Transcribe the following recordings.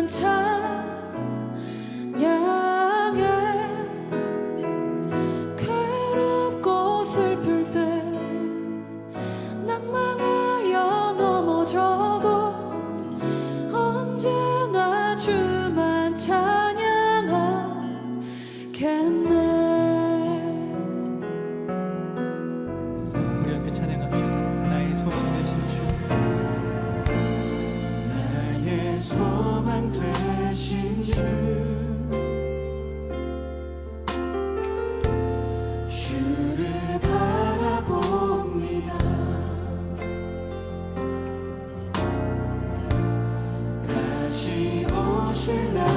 찬양해. 괴롭고 슬플 때 낭망하여 넘어져도 언제나 주만 찬양하겠네. 우리 함께 찬양합시다. 나의 소망 되신 주, 나의 소망 되신 주, 주를 바라봅니다. 다시 오실 날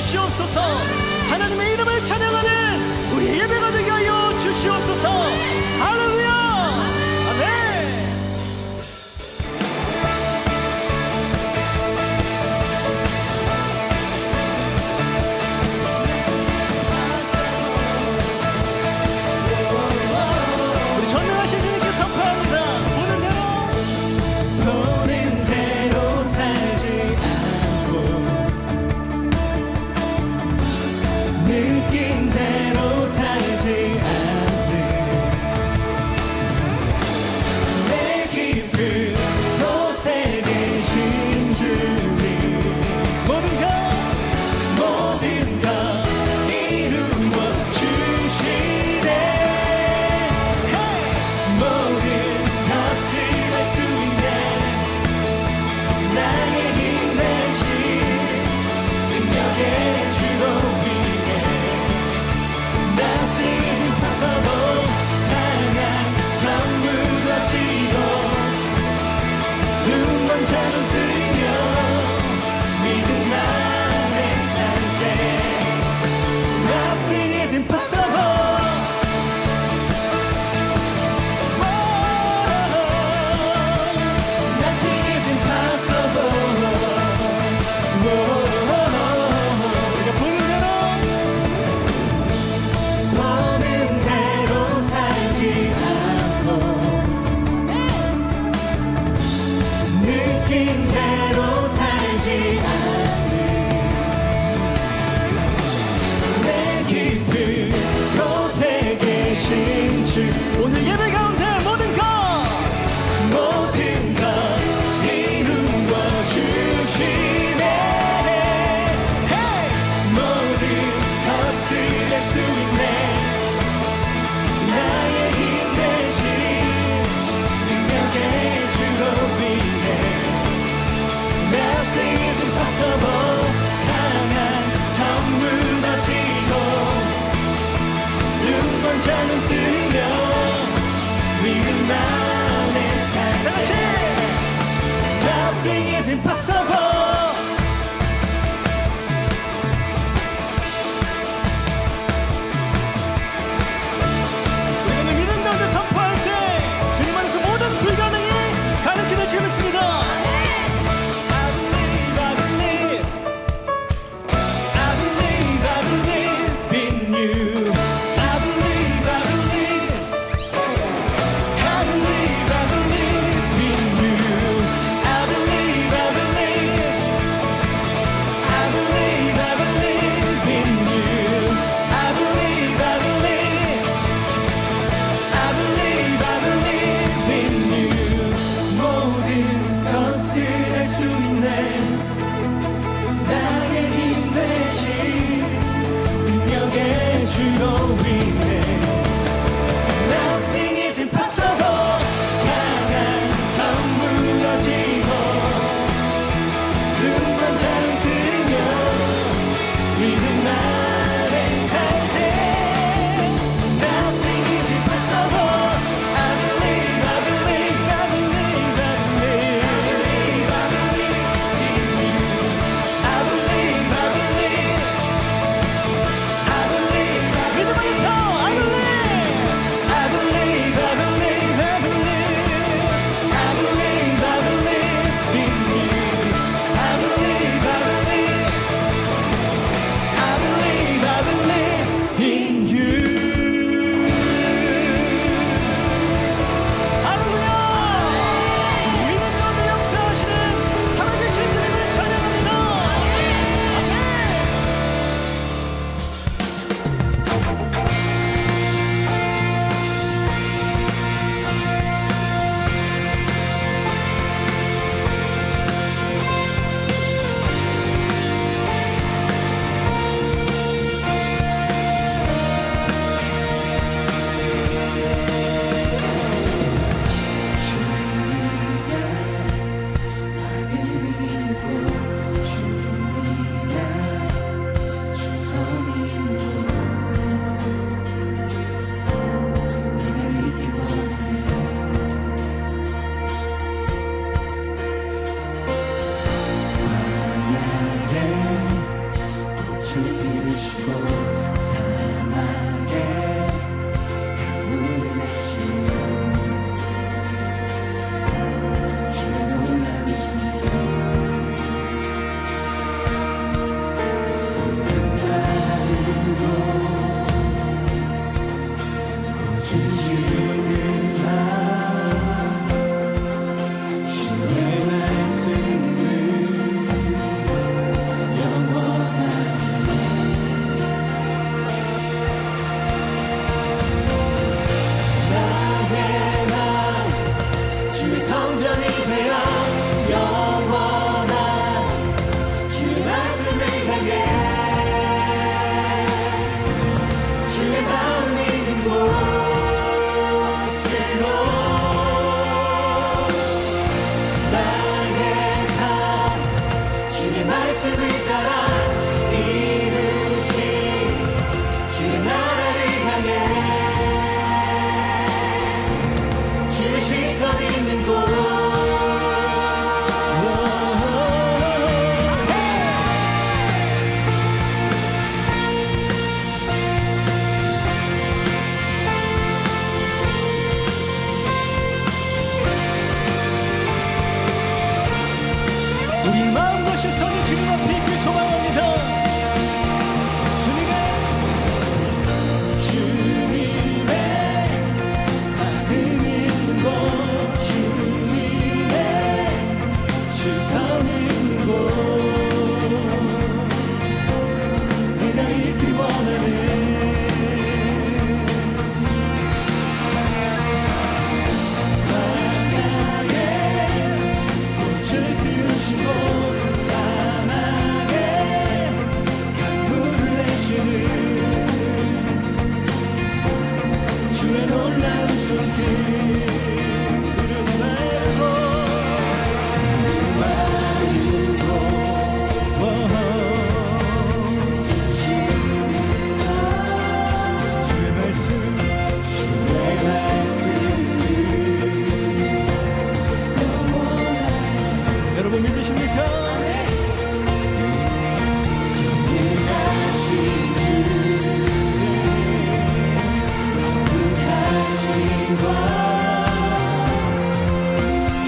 주시옵소서. 하나님의 이름을 찬양하는 우리 예배가 되게 하여 주시옵소서. 할렐루야. 아멘. 우리 전능하신 주님께 선포합니다. 오는 대로 보는 대로 살지 않고 느낀 대로 살지 않는 내 깊은 곳에 계신 주님 모든 것 이루어 주시네. 모든 것을 할 수 있네. 나의 힘 대신 능력의 주로 위해 Nothing is impossible. 강한 성 무너지고 눈먼 자는 들며 믿음 안에 살 때 Nothing is impossible. Nothing is impossible. 우리가 보는 대로 보는 대로 살지 않고 느낀 대로 살지 않는 내 깊은 곳에 계신 주 오늘 예배 가운데 모든 것 이루어 주시네. 모든 것을 할 수 있네. 나의 힘 대신 능력의 주로 위해 Nothing is impossible. 강한 성 무너지고 눈먼 자는 뜨며 믿음 안에 살 다같이 Nothing is impossible. 우리는 믿음 가운데 선포할 때 주님 안에서 모든 불가능이 가능케 될 줄 믿습니다. I believe, I believe, I believe, I believe in you. I believe, I believe, I believe, I believe in you. I believe, I believe.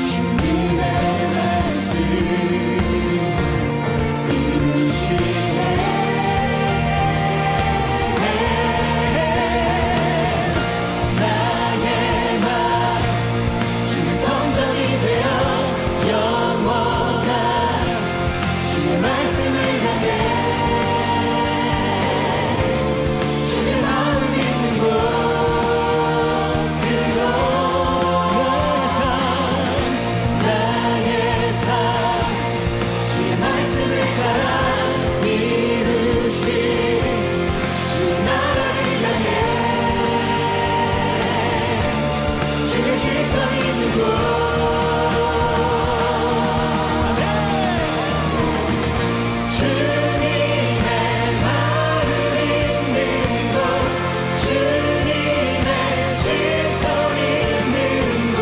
주님의 말씀 이루시네 나의 말 주의 성전이 되어 영원한 주의 말씀을 향해 주의 마음 있는 곳으로 나의 삶 주의 말씀을 따라 이루신 주의 나라를 향해 주의 시선 있는 곳 주님의 마음 있는 곳 주님의 시선 있는 곳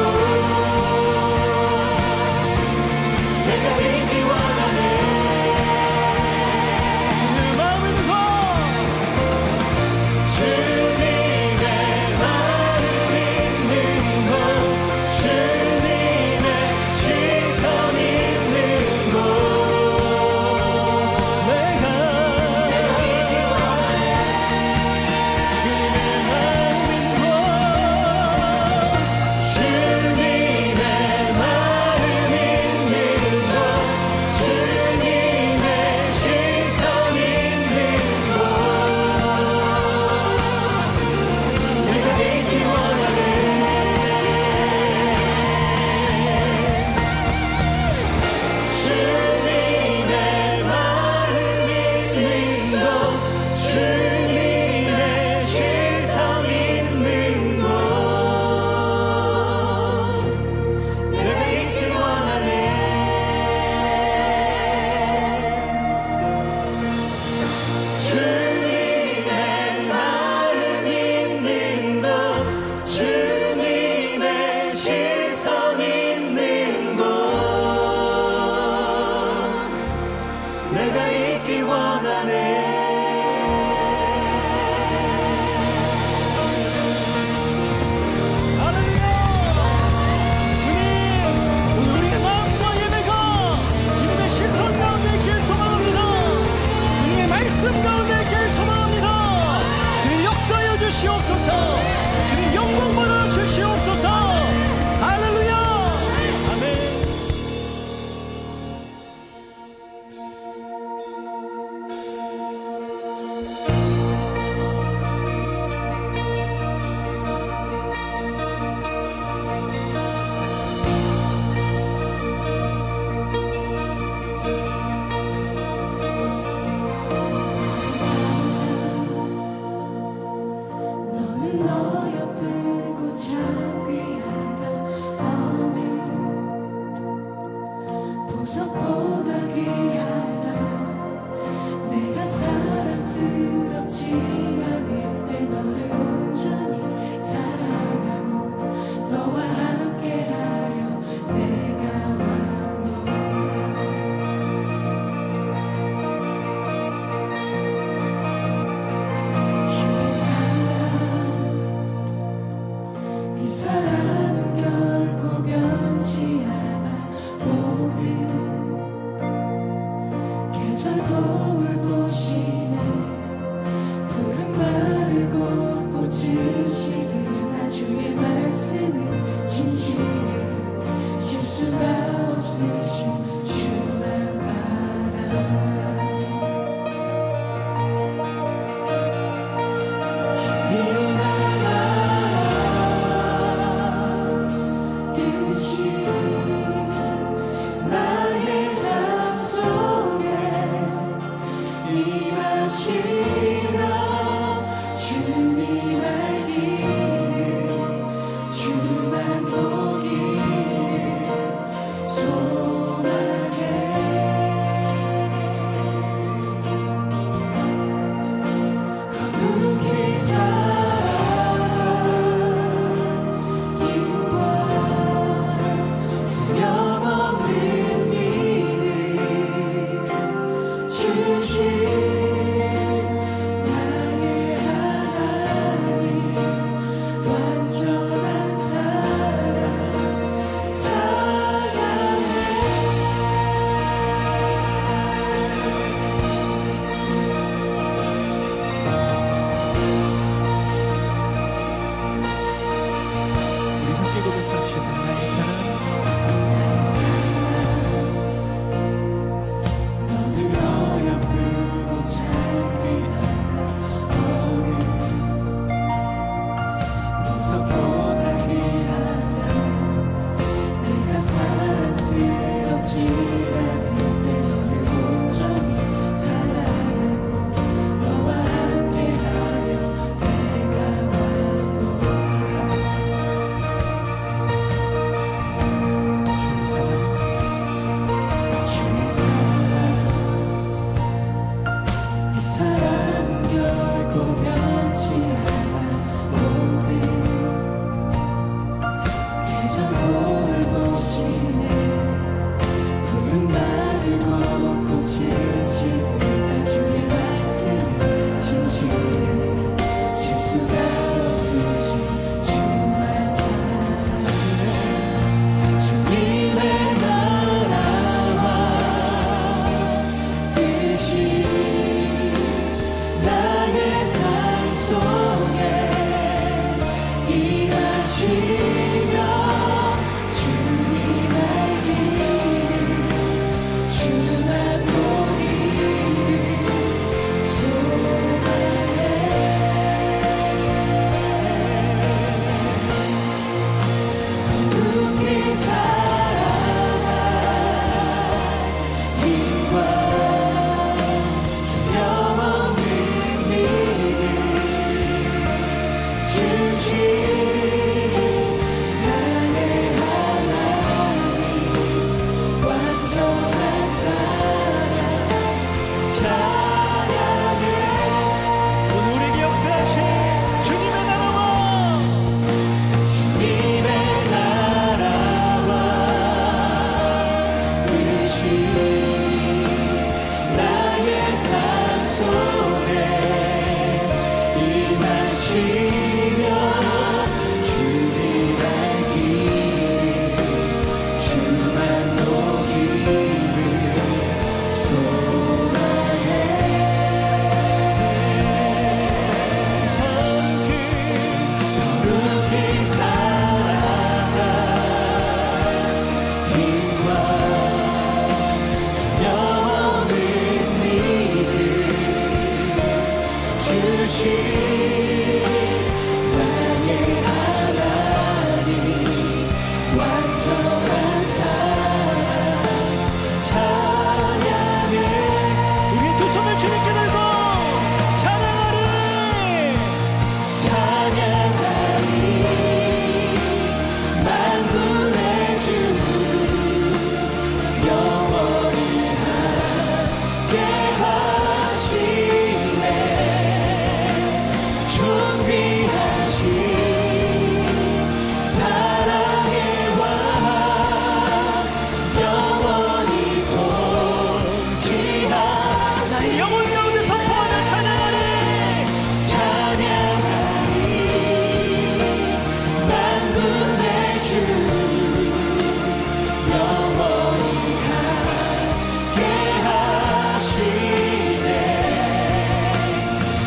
내가 있기 원하네 주님의 마음 있는 곳 주님의 마음 있는 곳 주님의 시선 있는 곳 내가 있기 원하네 주님의 마음 있는 곳 주님의 마음 있는 곳 주님의 시선 있는 곳 내가 있기 원하네 주님의 마음 있는 곳 주님의 시선 있는 곳 내가 있기 원하네 주님의 마음 있는 곳 주님의 시선 있는 곳 내가 있기 원하네 할렐루야! 주님, 오늘 우리의 마음과 예배가 주님의 시선 가운데 있길 소망합니다. 주님의 말씀 가운데 있길 소망합니다. 주님 역사하여 주시옵소서. 주님 영광 받아 주시옵소서. 할렐루야! 아멘. 너는 어여쁘고 참 귀하다 어느 보석보다 귀하다 내가 사랑스럽지 않을 때 너를 온전히 사랑하고 너와 함께하려 내가 왕이야 주의 사랑 이 사랑은 결코 변치 않아 모든 계절 거울 보시네 푸른 마르고 꽃은 시든 나 주의 말씀은 진실해 실수가 없으신 주만 바라라 주의 나라 뜻이 나의 삶 속에 임하시며 주님 알기를 주만 보기를 소망해 거룩히 살아 힘과 대전 돌보시네 푸른 마르고 꽃이 지듯 주의 말씀은 진실해 실수가 없으신 주만 바라네 주님의 나라와 뜻이 나의 삶 속에 일하시며 주님 알기를 주만 보기를 소망해 거룩히 살아가 힘과 주 영원히 믿음 주시 나의 하나님 완전한 사랑 찬양해 오늘 우리에게 역사하신 주님의 나라와 주님의 나라와 뜻이 나의 삶 속에 임하시며 주님 알기를 주만 보기를 소망해 거룩히 살아가 힘과 주 영원한 믿음 주시 나의 하나님 완전한 사랑 찬양해 우리의 두 손을 주님께 들고 찬양하리 찬양하리 만군의 주 영원히 함께 하시네 존귀하신 사랑의 왕 영원히 통치하시 나의 영혼 가운데 선포하며 찬양하리 찬양하리 만군의 주 영원히 함께 하시네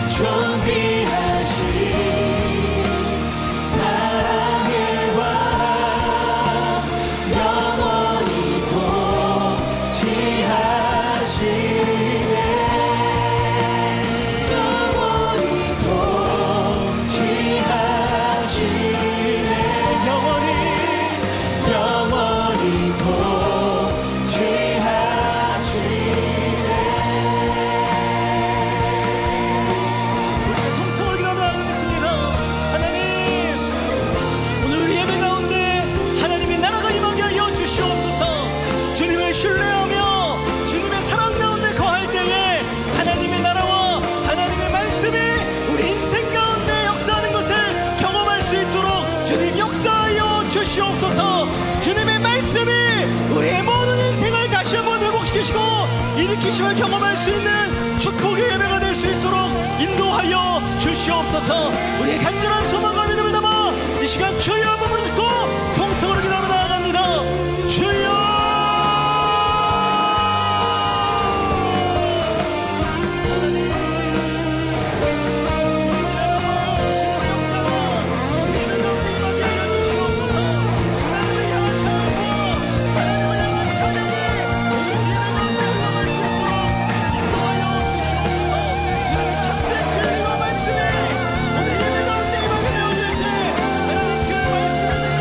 존귀하신 사랑의 왕 영원히 통치하시네 영원히 통치하시네 영원히 통치하시네 우리가 통성을 기도하겠습니다. 하나님 오늘 우리 예배 가운데 하나님의 나라가 임하게 하여 주시옵소서. 주님을 신뢰하며 주님의 사랑 가운데 거할 때에 하나님의 나라와 하나님의 말씀이 우리 인생 가운데 역사하는 것을 경험할 수 있도록 주님 역사하여 주시옵소서. 주님의 말씀이 우리의 모든 인생을 다시 한번 회복시키시고 일으키심을 경험할 수 있는 축복의 예배가 될 수 있도록 인도하여 주시옵소서. 우리의 간절한 소망과 믿음을 담아 이 시간 주여 몸을 짓고 동성으로 기도하며 나아갑니다. 주여 참된 진리와 말씀이 오늘 예배 가운데 임하게 되어질 때 하나님 그 말씀에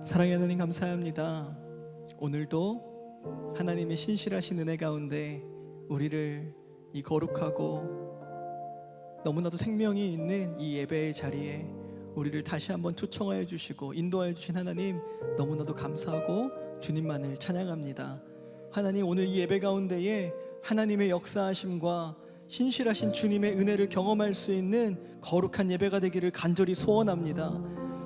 사랑의 하나님 감사합니다. 오늘도 하나님의 신실하신 은혜 가운데 우리를 이 거룩하고 너무나도 생명이 있는 이 예배의 자리에 우리를 다시 한번 초청하여 주시고 인도하여 주신 하나님 너무나도 감사하고 주님만을 찬양합니다. 하나님, 오늘 이 예배 가운데에 하나님의 역사하심과 신실하신 주님의 은혜를 경험할 수 있는 거룩한 예배가 되기를 간절히 소원합니다.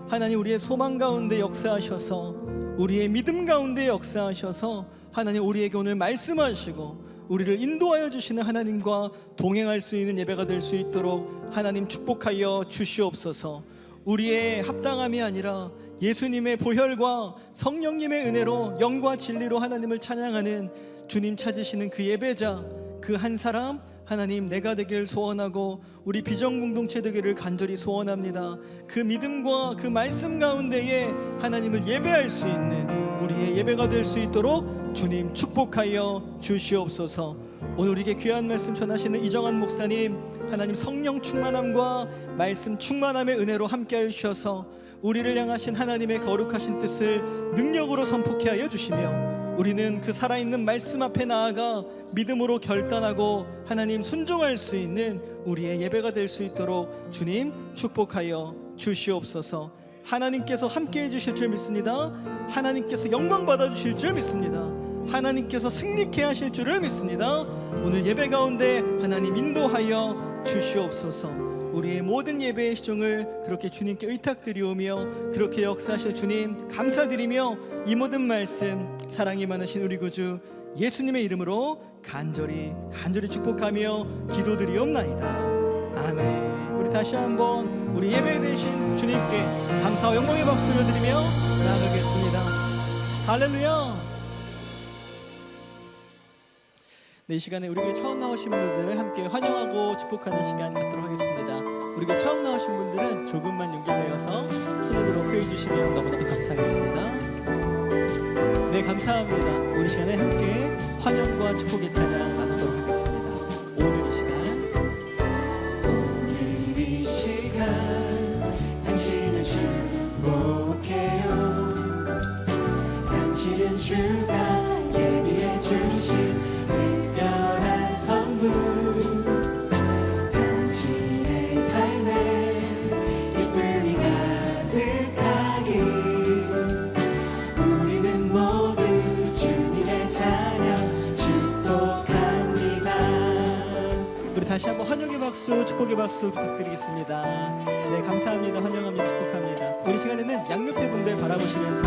하나님, 우리의 소망 가운데 역사하셔서 우리의 믿음 가운데 역사하셔서 하나님 우리에게 오늘 말씀하시고 우리를 인도하여 주시는 하나님과 동행할 수 있는 예배가 될 수 있도록 하나님 축복하여 주시옵소서. 우리의 합당함이 아니라 예수님의 보혈과 성령님의 은혜로 영과 진리로 하나님을 찬양하는 주님 찾으시는 그 예배자, 그 한 사람 하나님 내가 되길 소원하고 우리 비전공동체 되기를 간절히 소원합니다. 그 믿음과 그 말씀 가운데에 하나님을 예배할 수 있는 우리의 예배가 될 수 있도록 주님 축복하여 주시옵소서. 오늘 우리에게 귀한 말씀 전하시는 이정한 목사님, 하나님 성령 충만함과 말씀 충만함의 은혜로 함께하여 주셔서 우리를 향하신 하나님의 거룩하신 뜻을 능력으로 선포케 하여 주시며 우리는 그 살아있는 말씀 앞에 나아가 믿음으로 결단하고 하나님 순종할 수 있는 우리의 예배가 될 수 있도록 주님 축복하여 주시옵소서. 하나님께서 함께해 주실 줄 믿습니다. 하나님께서 영광 받아주실 줄 믿습니다. 하나님께서 승리케 하실 줄을 믿습니다. 오늘 예배 가운데 하나님 인도하여 주시옵소서. 우리의 모든 예배의 시종을 그렇게 주님께 의탁드리오며 그렇게 역사하실 주님 감사드리며 이 모든 말씀 사랑이 많으신 우리 구주 예수님의 이름으로 간절히 축복하며 기도드리옵나이다. 아멘. 우리 다시 한번 우리 예배 되신 주님께 감사와 영광의 박수를 드리며 나아가겠습니다. 할렐루야. 이 시간에 우리 교회 처음 나오신 분들 함께 환영하고 축복하는 시간 갖도록 하겠습니다. 우리 교회 처음 나오신 분들은 조금만 용기 내어서 손을 들어 호여해 주시면 너무나도 감사하겠습니다. 네, 감사합니다. 우리 시간에 함께 환영과 축복의 찬양 나누도록 하겠습니다. 오늘 이 시간 당신을 축복해요. 당신은 주가 예비해 주신 특별한 선물, 당신의 삶에 기쁨이 가득하길 우리는 모두 주님의 찬양 축복합니다. 우리 다시 한번 환영의 박수, 축복의 박수 부탁드리겠습니다. 네, 감사합니다. 환영합니다. 축복합니다. 우리 시간에는 양옆에 분들 바라보시면서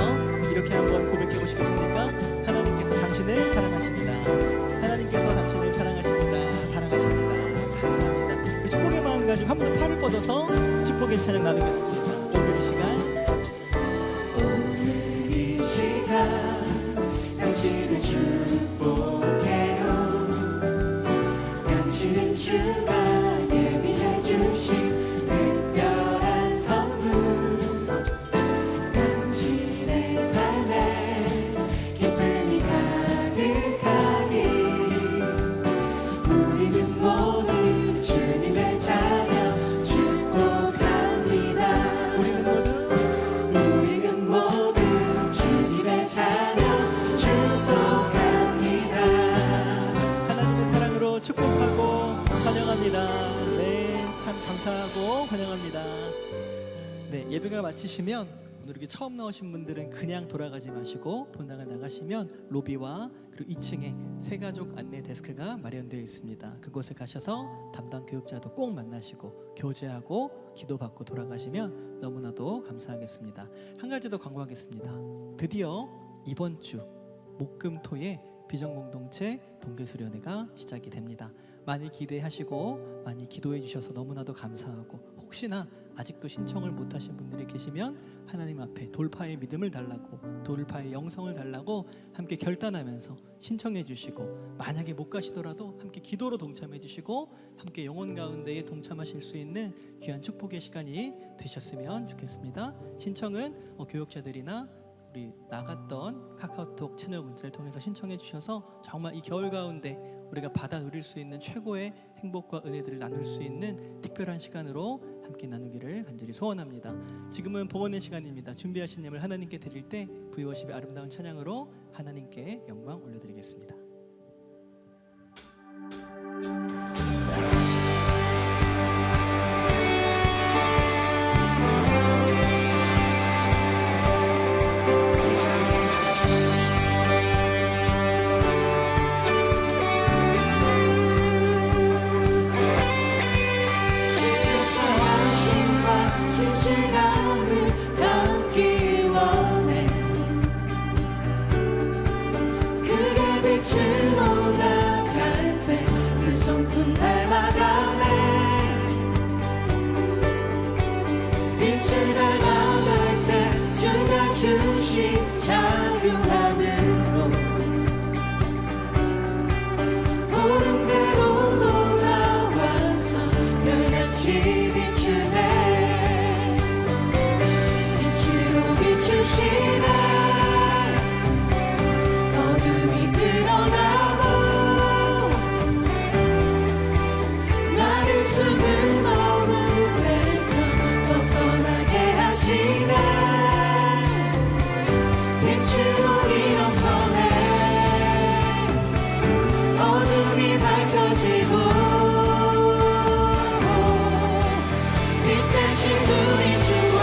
이렇게 한번 고백해 보시겠습니까? 하나님께서 당신을 사랑하십니다. 하나님께서 당신을 사랑하십니다. 사랑하십니다. 감사합니다. 우리 축복의 마음 가지고 한 번 더 팔을 뻗어서 축복의 찬양 나누겠습니다. 오늘 이 시간 당신을 축복해요. 당신은 주가 예비해 주신 특별한 선물, 당신의 삶에 기쁨이 가득하길 우리는 모두 주님의 찬양 축복합니다. 우리는 모두 주님의 찬양 축복합니다. 하나님의 사랑으로 축복하고 환영합니다. 네, 참 감사하고 환영합니다. 네, 예배가 마치시면 오늘 이렇게 처음 나오신 분들은 그냥 돌아가지 마시고 본당을 나가시면 로비와 그리고 2층에 새가족 안내 데스크가 마련되어 있습니다. 그곳에 가셔서 담당 교육자도 꼭 만나시고 교제하고 기도받고 돌아가시면 너무나도 감사하겠습니다. 한 가지 더 광고하겠습니다. 드디어 이번 주 목금토에 비전공동체 동계수련회가 시작이 됩니다. 많이 기대하시고 많이 기도해 주셔서 너무나도 감사하고 혹시나 아직도 신청을 못하신 분들이 계시면 하나님 앞에 돌파의 믿음을 달라고 돌파의 영성을 달라고 함께 결단하면서 신청해 주시고 만약에 못 가시더라도 함께 기도로 동참해 주시고 함께 영혼 가운데에 동참하실 수 있는 귀한 축복의 시간이 되셨으면 좋겠습니다. 신청은 교육자들이나 우리 나갔던 카카오톡 채널 문자를 통해서 신청해 주셔서 정말 이 겨울 가운데 우리가 받아 누릴 수 있는 최고의 행복과 은혜들을 나눌 수 있는 특별한 시간으로 함께 나누기를 간절히 소원합니다. 지금은 봉헌의 시간입니다. 준비하신 예물 하나님께 드릴 때 부요워십의 아름다운 찬양으로 하나님께 영광 올려드리겠습니다. 진실함을 담기 원해. 그게 빛으로 나갈 때 그 손품 닮아가네. 빛을 닮아갈 때 주가 주신 자유함으로 옳은 대로 돌아와서 별같이 비추네. 비추시네. 어둠이 드러나고 나를 숨은 어둠에서 벗어나게 하시네. 빛으로 일어서네. 어둠이 밝혀지고 빛 대신 눈이 주와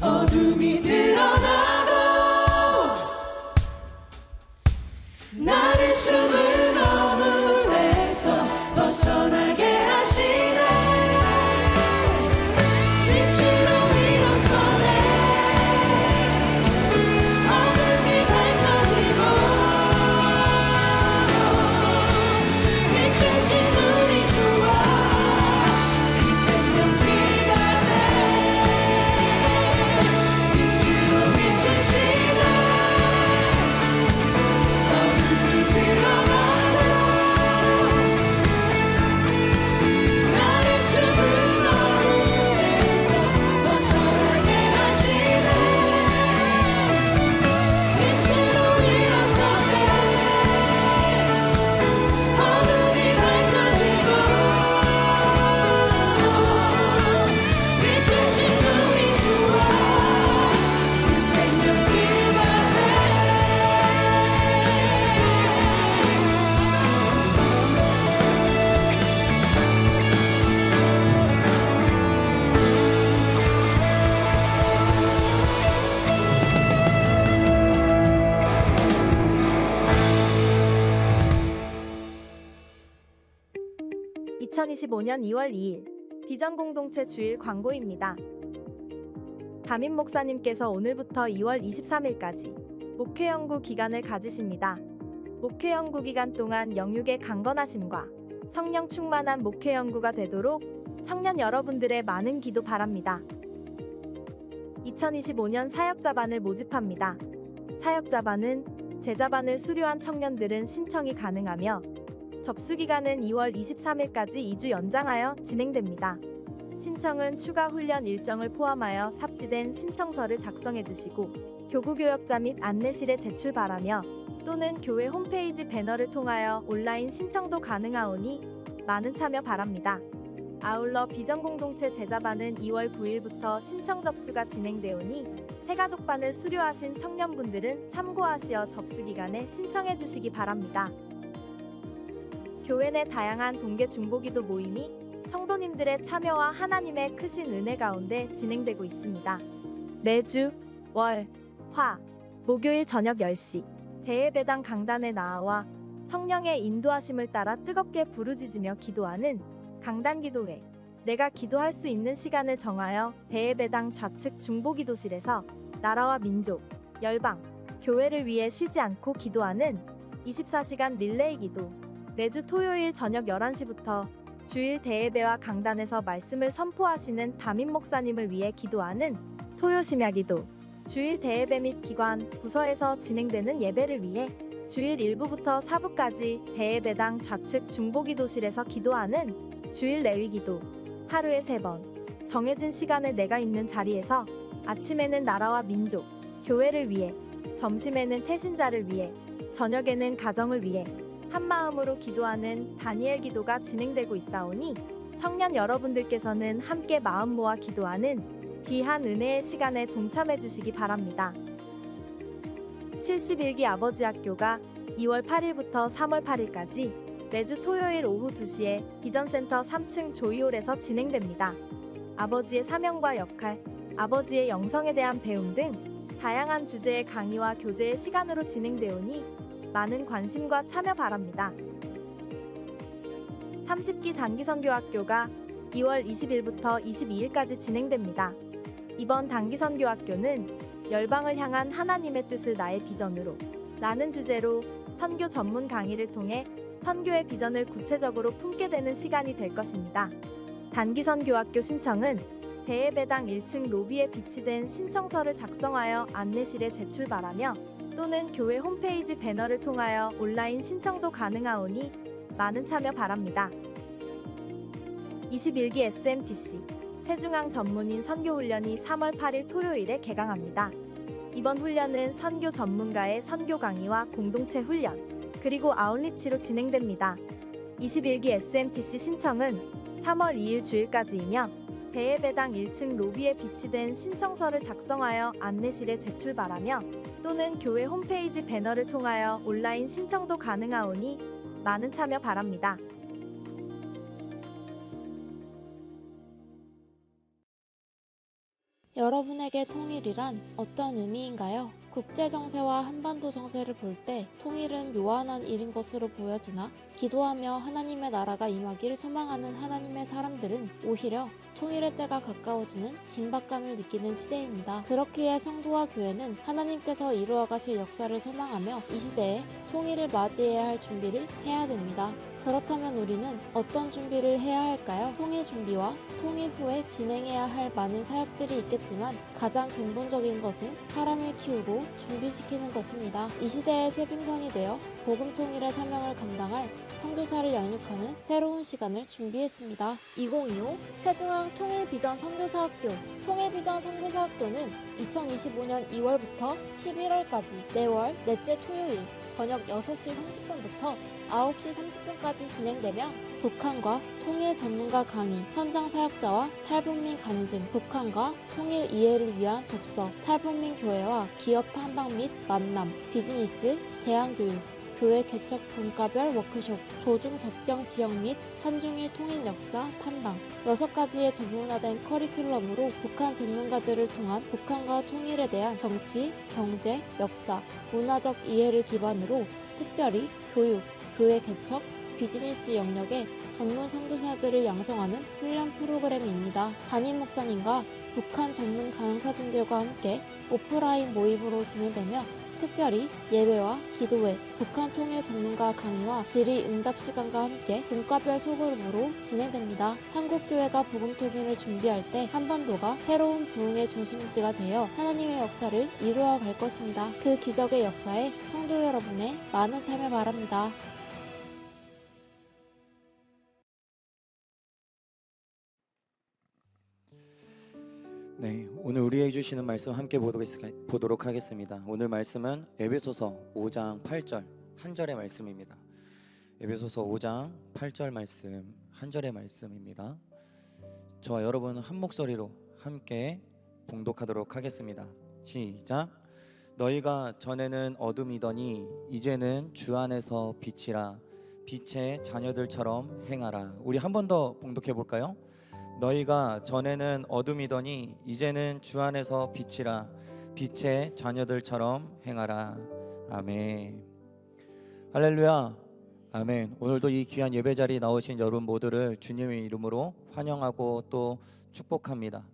어둠이 드러나고 나를 숨은 어둠에서 벗어나게 하시네. 빛으로 일어서네. 어둠이 밝혀지고 빛 대신 눈이 좋아 이 생명 빛나네. 빛으로 비추시네. 어둠이 드러나 2025년 2월 2일 비전공동체 주일 광고입니다. 담임 목사님께서 오늘부터 2월 23일까지 목회 연구 기간을 가지십니다. 목회 연구 기간 동안 영육의 강건하심과 성령 충만한 목회 연구가 되도록 청년 여러분들의 많은 기도 바랍니다. 2025년 사역자반을 모집합니다. 사역자반은 제자반을 수료한 청년들은 신청이 가능하며 접수 기간은 2월 23일까지 2주 연장하여 진행됩니다. 신청은 추가 훈련 일정을 포함하여 삽지된 신청서를 작성해 주시고 교구교역자 및 안내실에 제출 바라며 또는 교회 홈페이지 배너를 통하여 온라인 신청도 가능하오니 많은 참여 바랍니다. 아울러 비전공동체 제자반은 2월 9일부터 신청 접수가 진행되오니 새가족반을 수료하신 청년분들은 참고하시어 접수 기간에 신청해 주시기 바랍니다. 교회 내 다양한 동계 중보기도 모임이 성도님들의 참여와 하나님의 크신 은혜 가운데 진행되고 있습니다. 매주 월, 화, 목요일 저녁 10시 대예배당 강단에 나와 성령의 인도하심을 따라 뜨겁게 부르짖으며 기도하는 강단기도회. 내가 기도할 수 있는 시간을 정하여 대예배당 좌측 중보기도실에서 나라와 민족, 열방, 교회를 위해 쉬지 않고 기도하는 24시간 릴레이 기도. 매주 토요일 저녁 11시부터 주일 대예배와 강단에서 말씀을 선포하시는 담임 목사님을 위해 기도하는 토요 심야기도. 주일 대예배 및 기관, 부서에서 진행되는 예배를 위해 주일 1부부터 4부까지 대예배당 좌측 중보기도실에서 기도하는 주일 레위기도. 하루에 3번 정해진 시간에 내가 있는 자리에서 아침에는 나라와 민족, 교회를 위해, 점심에는 태신자를 위해, 저녁에는 가정을 위해 한마음으로 기도하는 다니엘 기도가 진행되고 있사오니 청년 여러분들께서는 함께 마음 모아 기도하는 귀한 은혜의 시간에 동참해 주시기 바랍니다. 71기 아버지 학교가 2월 8일부터 3월 8일까지 매주 토요일 오후 2시에 비전센터 3층 조이홀에서 진행됩니다. 아버지의 사명과 역할, 아버지의 영성에 대한 배움 등 다양한 주제의 강의와 교제의 시간으로 진행되오니 많은 관심과 참여 바랍니다. 30기 단기선교학교가 2월 20일부터 22일까지 진행됩니다. 이번 단기선교학교는 열방을 향한 하나님의 뜻을 나의 비전으로 라는 주제로 선교 전문 강의를 통해 선교의 비전을 구체적으로 품게 되는 시간이 될 것입니다. 단기선교학교 신청은 대예배당 1층 로비에 비치된 신청서를 작성하여 안내실에 제출 바라며 또는 교회 홈페이지 배너를 통하여 온라인 신청도 가능하오니 많은 참여 바랍니다. 21기 SMTC 세중앙 전문인 선교훈련이 3월 8일 토요일에 개강합니다. 이번 훈련은 선교 전문가의 선교 강의와 공동체 훈련, 그리고 아웃리치로 진행됩니다. 21기 SMTC 신청은 3월 2일 주일까지이며 대예배당 1층 로비에 비치된 신청서를 작성하여 안내실에 제출 바라며 또는 교회 홈페이지 배너를 통하여 온라인 신청도 가능하오니 많은 참여 바랍니다. 여러분에게 통일이란 어떤 의미인가요? 국제 정세와 한반도 정세를 볼 때 통일은 요한한 일인 것으로 보여지나 기도하며 하나님의 나라가 임하기를 소망하는 하나님의 사람들은 오히려 통일의 때가 가까워지는 긴박감을 느끼는 시대입니다. 그렇기에 성도와 교회는 하나님께서 이루어가실 역사를 소망하며 이 시대에 통일을 맞이해야 할 준비를 해야 됩니다. 그렇다면 우리는 어떤 준비를 해야 할까요? 통일 준비와 통일 후에 진행해야 할 많은 사역들이 있겠지만 가장 근본적인 것은 사람을 키우고 준비시키는 것입니다. 이 시대의 새빙선이 되어 복음 통일의 사명을 감당할 선교사를 양육하는 새로운 시간을 준비했습니다. 2025 세중앙 통일비전 선교사학교. 통일비전 선교사학교는 2025년 2월부터 11월까지 매월 넷째 토요일 저녁 6시 30분부터 9시 30분까지 진행되며 북한과 통일 전문가 강의, 현장 사역자와 탈북민 간증, 북한과 통일 이해를 위한 독서, 탈북민 교회와 기업 탐방 및 만남, 비즈니스, 대안교육, 교회 개척 분과별 워크숍, 조중 접경 지역 및 한중일 통일 역사 탐방 6가지의 전문화된 커리큘럼으로 북한 전문가들을 통한 북한과 통일에 대한 정치, 경제, 역사, 문화적 이해를 기반으로 특별히 교육, 교회 개척, 비즈니스 영역의 전문 선교사들을 양성하는 훈련 프로그램입니다. 담임 목사님과 북한 전문 강사진들과 함께 오프라인 모임으로 진행되며 특별히 예배와 기도회, 북한 통일 전문가 강의와 질의 응답 시간과 함께 분과별 소그룹으로 진행됩니다. 한국교회가 복음 통일을 준비할 때 한반도가 새로운 부흥의 중심지가 되어 하나님의 역사를 이루어 갈 것입니다. 그 기적의 역사에 성도 여러분의 많은 참여 바랍니다. 네, 오늘 우리에게 주시는 말씀 함께 보도록 하겠습니다. 오늘 말씀은 에베소서 5장 8절 한 절의 말씀입니다. 에베소서 5장 8절 말씀 한 절의 말씀입니다. 저와 여러분 한 목소리로 함께 봉독하도록 하겠습니다. 시작. 너희가 전에는 어둠이더니 이제는 주 안에서 빛이라. 빛의 자녀들처럼 행하라. 우리 한 번 더 봉독해 볼까요? 너희가 전에는 어둠이더니 이제는 주 안에서 빛이라. 빛의 자녀들처럼 행하라. 아멘. 할렐루야. 아멘. 오늘도 이 귀한 예배 자리에 나오신 여러분 모두를 주님의 이름으로 환영하고 또 축복합니다.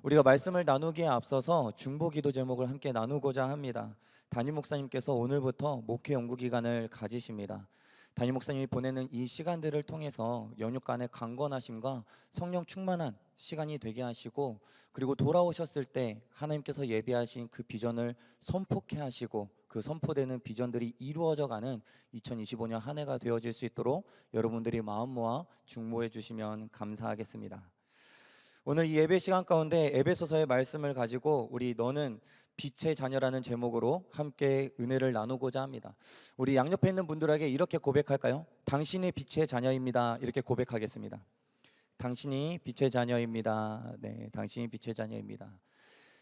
우리가 말씀을 나누기에 앞서서 중보기도 제목을 함께 나누고자 합니다. 담임 목사님께서 오늘부터 목회 연구 기간을 가지십니다. 담임 목사님이 보내는 이 시간들을 통해서 연육간의 강건하심과 성령 충만한 시간이 되게 하시고, 그리고 돌아오셨을 때 하나님께서 예비하신 그 비전을 선포케 하시고 그 선포되는 비전들이 이루어져가는 2025년 한 해가 되어질 수 있도록 여러분들이 마음 모아 중보해 주시면 감사하겠습니다. 오늘 이 예배 시간 가운데 에베소서의 말씀을 가지고 우리 너는 빛의 자녀라는 제목으로 함께 은혜를 나누고자 합니다. 우리 양옆에 있는 분들에게 이렇게 고백할까요? 당신이 빛의 자녀입니다. 이렇게 고백하겠습니다. 당신이 빛의 자녀입니다. 네, 당신이 빛의 자녀입니다.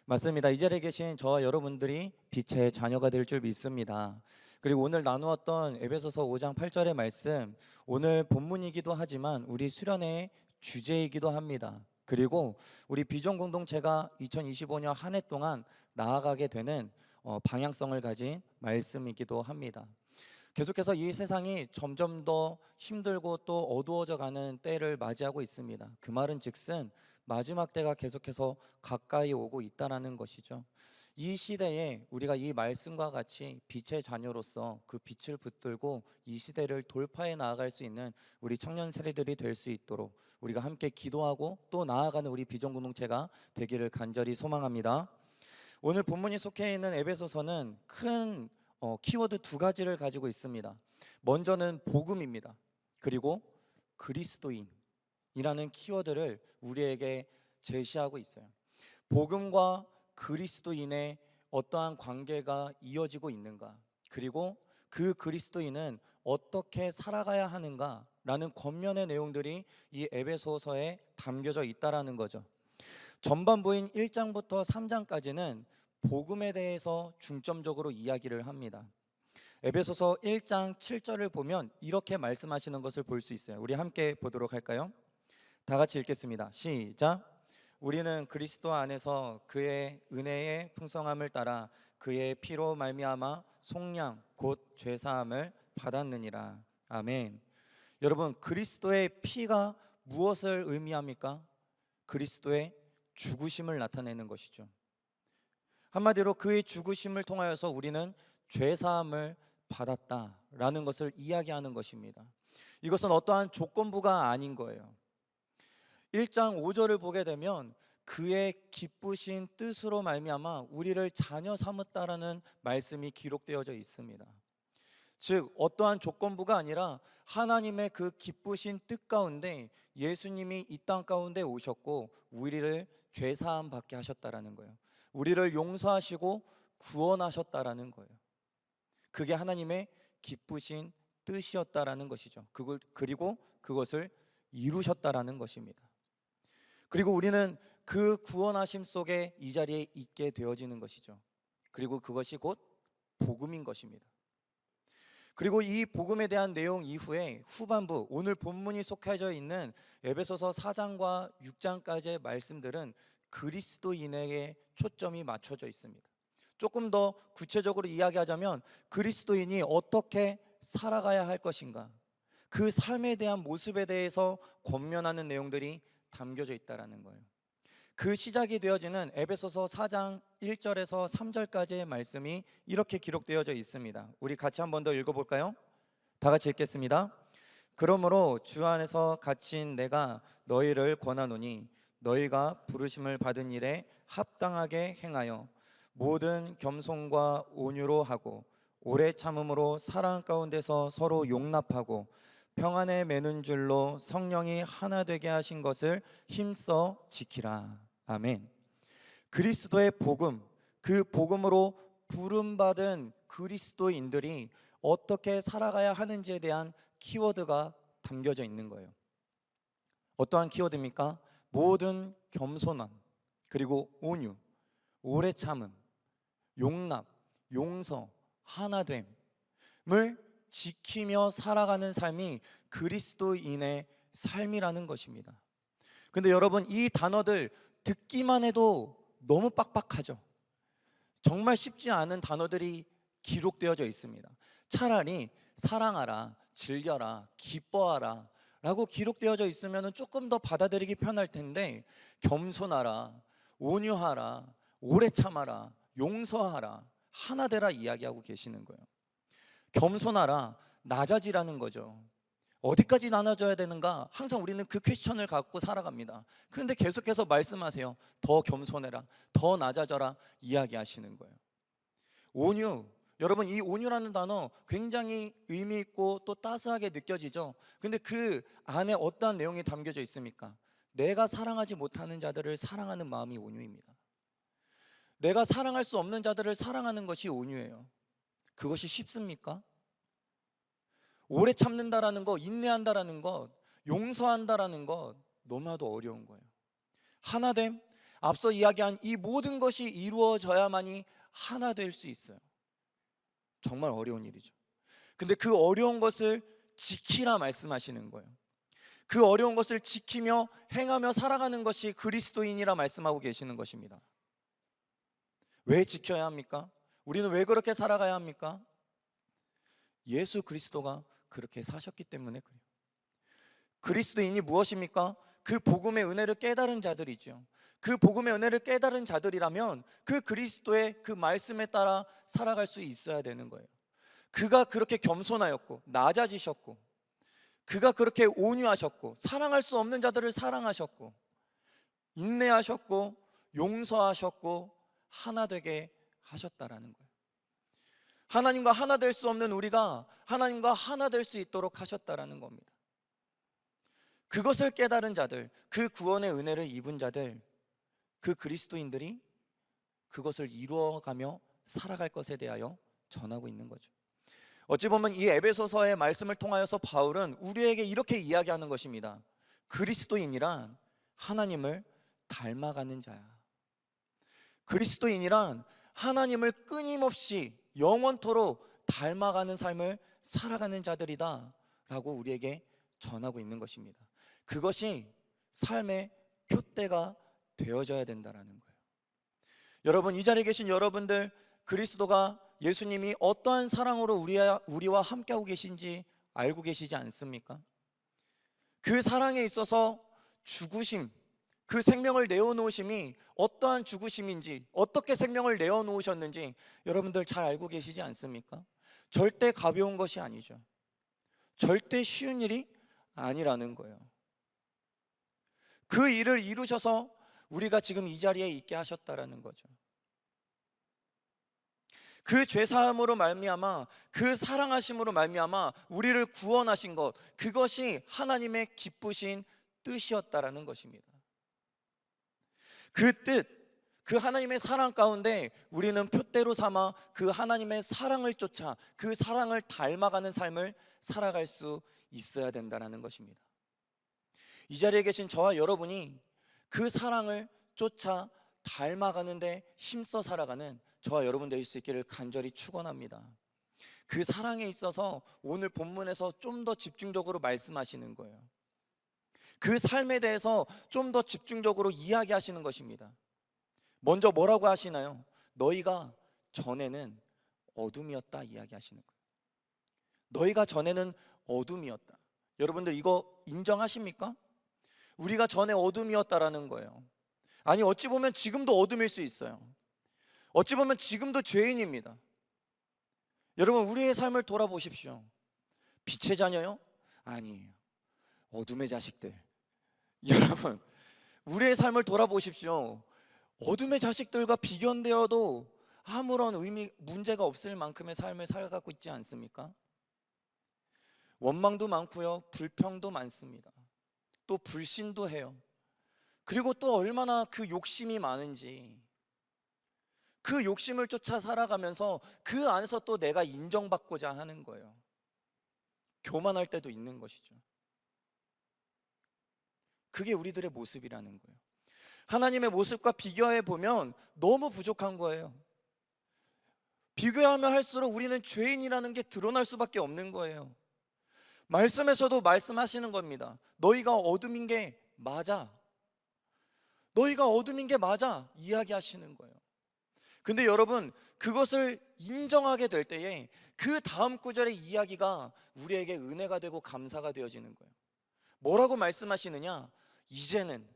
맞습니다. 이 자리에 계신 저와 여러분들이 빛의 자녀가 될 줄 믿습니다. 그리고 오늘 나누었던 에베소서 5장 8절의 말씀, 오늘 본문이기도 하지만 우리 수련회의 주제이기도 합니다. 그리고 우리 비전 공동체가 2025년 한 해 동안 나아가게 되는 방향성을 가진 말씀이기도 합니다. 계속해서 이 세상이 점점 더 힘들고 또 어두워져 가는 때를 맞이하고 있습니다. 그 말은 즉슨 마지막 때가 계속해서 가까이 오고 있다는 것이죠. 이 시대에 우리가 이 말씀과 같이 빛의 자녀로서 그 빛을 붙들고 이 시대를 돌파해 나아갈 수 있는 우리 청년 세대들이 될 수 있도록 우리가 함께 기도하고 또 나아가는 우리 비전 공동체가 되기를 간절히 소망합니다. 오늘 본문이 속해 있는 에베소서는 큰 키워드 두 가지를 가지고 있습니다. 먼저는 복음입니다. 그리고 그리스도인이라는 키워드를 우리에게 제시하고 있어요. 복음과 그리스도인의 어떠한 관계가 이어지고 있는가, 그리고 그 그리스도인은 어떻게 살아가야 하는가라는 겉면의 내용들이 이 에베소서에 담겨져 있다라는 거죠. 전반부인 1장부터 3장까지는 복음에 대해서 중점적으로 이야기를 합니다. 에베소서 1장 7절을 보면 이렇게 말씀하시는 것을 볼 수 있어요. 우리 함께 보도록 할까요? 다 같이 읽겠습니다. 시작. 우리는 그리스도 안에서 그의 은혜의 풍성함을 따라 그의 피로 말미암아 속량 곧 죄사함을 받았느니라. 아멘. 여러분, 그리스도의 피가 무엇을 의미합니까? 그리스도의 죽으심을 나타내는 것이죠. 한마디로 그의 죽으심을 통하여서 우리는 죄사함을 받았다라는 것을 이야기하는 것입니다. 이것은 어떠한 조건부가 아닌 거예요. 1장 5절을 보게 되면 그의 기쁘신 뜻으로 말미암아 우리를 자녀 삼았다라는 말씀이 기록되어져 있습니다. 즉 어떠한 조건부가 아니라 하나님의 그 기쁘신 뜻 가운데 예수님이 이 땅 가운데 오셨고 우리를 죄사함 받게 하셨다라는 거예요. 우리를 용서하시고 구원하셨다라는 거예요. 그게 하나님의 기쁘신 뜻이었다라는 것이죠. 그리고 그것을 이루셨다라는 것입니다. 그리고 우리는 그 구원하심 속에 이 자리에 있게 되어지는 것이죠. 그리고 그것이 곧 복음인 것입니다. 그리고 이 복음에 대한 내용 이후에 후반부, 오늘 본문이 속해져 있는 에베소서 4장과 6장까지의 말씀들은 그리스도인에게 초점이 맞춰져 있습니다. 조금 더 구체적으로 이야기하자면 그리스도인이 어떻게 살아가야 할 것인가, 그 삶에 대한 모습에 대해서 권면하는 내용들이 담겨져 있다라는 거예요. 그 시작이 되어지는 에베소서 4장 1절에서 3절까지의 말씀이 이렇게 기록되어져 있습니다. 우리 같이 한 번 더 읽어볼까요? 다 같이 읽겠습니다. 그러므로 주 안에서 갇힌 내가 너희를 권하노니 너희가 부르심을 받은 일에 합당하게 행하여 모든 겸손과 온유로 하고 오래 참음으로 사랑 가운데서 서로 용납하고 평안에 매는 줄로 성령이 하나 되게 하신 것을 힘써 지키라. 아멘. 그리스도의 복음, 그 복음으로 부름받은 그리스도인들이 어떻게 살아가야 하는지에 대한 키워드가 담겨져 있는 거예요. 어떠한 키워드입니까? 모든 겸손함, 그리고 온유, 오래 참음, 용납, 용서, 하나됨을 지키며 살아가는 삶이 그리스도인의 삶이라는 것입니다. 근데 여러분, 이 단어들 듣기만 해도 너무 빡빡하죠. 정말 쉽지 않은 단어들이 기록되어져 있습니다. 차라리 사랑하라, 즐겨라, 기뻐하라 라고 기록되어져 있으면 조금 더 받아들이기 편할 텐데, 겸손하라, 온유하라, 오래 참아라, 용서하라, 하나 되라 이야기하고 계시는 거예요. 겸손하라, 낮아지라는 거죠. 어디까지 나눠져야 되는가? 항상 우리는 그 퀘스천을 갖고 살아갑니다. 그런데 계속해서 말씀하세요. 더 겸손해라, 더 낮아져라 이야기하시는 거예요. 온유, 여러분, 이 온유라는 단어 굉장히 의미 있고 또 따스하게 느껴지죠. 근데 그 안에 어떠한 내용이 담겨져 있습니까? 내가 사랑하지 못하는 자들을 사랑하는 마음이 온유입니다. 내가 사랑할 수 없는 자들을 사랑하는 것이 온유예요. 그것이 쉽습니까? 오래 참는다라는 것, 인내한다라는 것, 용서한다라는 것 너무나도 어려운 거예요. 하나됨, 앞서 이야기한 이 모든 것이 이루어져야만이 하나 될 수 있어요. 정말 어려운 일이죠. 근데 그 어려운 것을 지키라 말씀하시는 거예요. 그 어려운 것을 지키며 행하며 살아가는 것이 그리스도인이라 말씀하고 계시는 것입니다. 왜 지켜야 합니까? 우리는 왜 그렇게 살아가야 합니까? 예수 그리스도가 그렇게 사셨기 때문에 그래요. 그리스도인이 무엇입니까? 그 복음의 은혜를 깨달은 자들이죠. 그 복음의 은혜를 깨달은 자들이라면 그 그리스도의 그 말씀에 따라 살아갈 수 있어야 되는 거예요. 그가 그렇게 겸손하였고 낮아지셨고, 그가 그렇게 온유하셨고, 사랑할 수 없는 자들을 사랑하셨고, 인내하셨고, 용서하셨고, 하나 되게 하셨다라는 거예요. 하나님과 하나 될 수 없는 우리가 하나님과 하나 될 수 있도록 하셨다라는 겁니다. 그것을 깨달은 자들, 그 구원의 은혜를 입은 자들, 그 그리스도인들이 그것을 이루어가며 살아갈 것에 대하여 전하고 있는 거죠. 어찌 보면 이 에베소서의 말씀을 통하여서 바울은 우리에게 이렇게 이야기하는 것입니다. 그리스도인이란 하나님을 닮아가는 자야. 그리스도인이란 하나님을 끊임없이 영원토록 닮아가는 삶을 살아가는 자들이다 라고 우리에게 전하고 있는 것입니다. 그것이 삶의 표대가 되어져야 된다는 거예요. 여러분, 이 자리에 계신 여러분들, 그리스도가, 예수님이 어떠한 사랑으로 우리와 함께하고 계신지 알고 계시지 않습니까? 그 사랑에 있어서 죽으심, 그 생명을 내어놓으심이 어떠한 죽으심인지, 어떻게 생명을 내어놓으셨는지 여러분들 잘 알고 계시지 않습니까? 절대 가벼운 것이 아니죠. 절대 쉬운 일이 아니라는 거예요. 그 일을 이루셔서 우리가 지금 이 자리에 있게 하셨다라는 거죠. 그 죄사함으로 말미암아, 그 사랑하심으로 말미암아 우리를 구원하신 것, 그것이 하나님의 기쁘신 뜻이었다라는 것입니다. 그 뜻, 그 하나님의 사랑 가운데 우리는 표대로 삼아 그 하나님의 사랑을 쫓아 그 사랑을 닮아가는 삶을 살아갈 수 있어야 된다는 것입니다. 이 자리에 계신 저와 여러분이 그 사랑을 쫓아 닮아가는데 힘써 살아가는 저와 여러분 될 수 있기를 간절히 축원합니다. 그 사랑에 있어서 오늘 본문에서 좀 더 집중적으로 말씀하시는 거예요. 그 삶에 대해서 좀 더 집중적으로 이야기하시는 것입니다. 먼저 뭐라고 하시나요? 너희가 전에는 어둠이었다 이야기하시는 거예요. 너희가 전에는 어둠이었다. 여러분들 이거 인정하십니까? 우리가 전에 어둠이었다라는 거예요. 아니 어찌 보면 지금도 어둠일 수 있어요. 어찌 보면 지금도 죄인입니다. 여러분 우리의 삶을 돌아보십시오. 빛의 자녀요? 아니에요. 어둠의 자식들. 여러분 우리의 삶을 돌아보십시오. 어둠의 자식들과 비견되어도 아무런 문제가 없을 만큼의 삶을 살아가고 있지 않습니까? 원망도 많고요, 불평도 많습니다. 또 불신도 해요. 그리고 또 얼마나 그 욕심이 많은지, 그 욕심을 쫓아 살아가면서 그 안에서 또 내가 인정받고자 하는 거예요. 교만할 때도 있는 것이죠. 그게 우리들의 모습이라는 거예요. 하나님의 모습과 비교해 보면 너무 부족한 거예요. 비교하면 할수록 우리는 죄인이라는 게 드러날 수밖에 없는 거예요. 말씀에서도 말씀하시는 겁니다. 너희가 어둠인 게 맞아. 너희가 어둠인 게 맞아. 이야기하시는 거예요. 근데 여러분 그것을 인정하게 될 때에 그 다음 구절의 이야기가 우리에게 은혜가 되고 감사가 되어지는 거예요. 뭐라고 말씀하시느냐? 이제는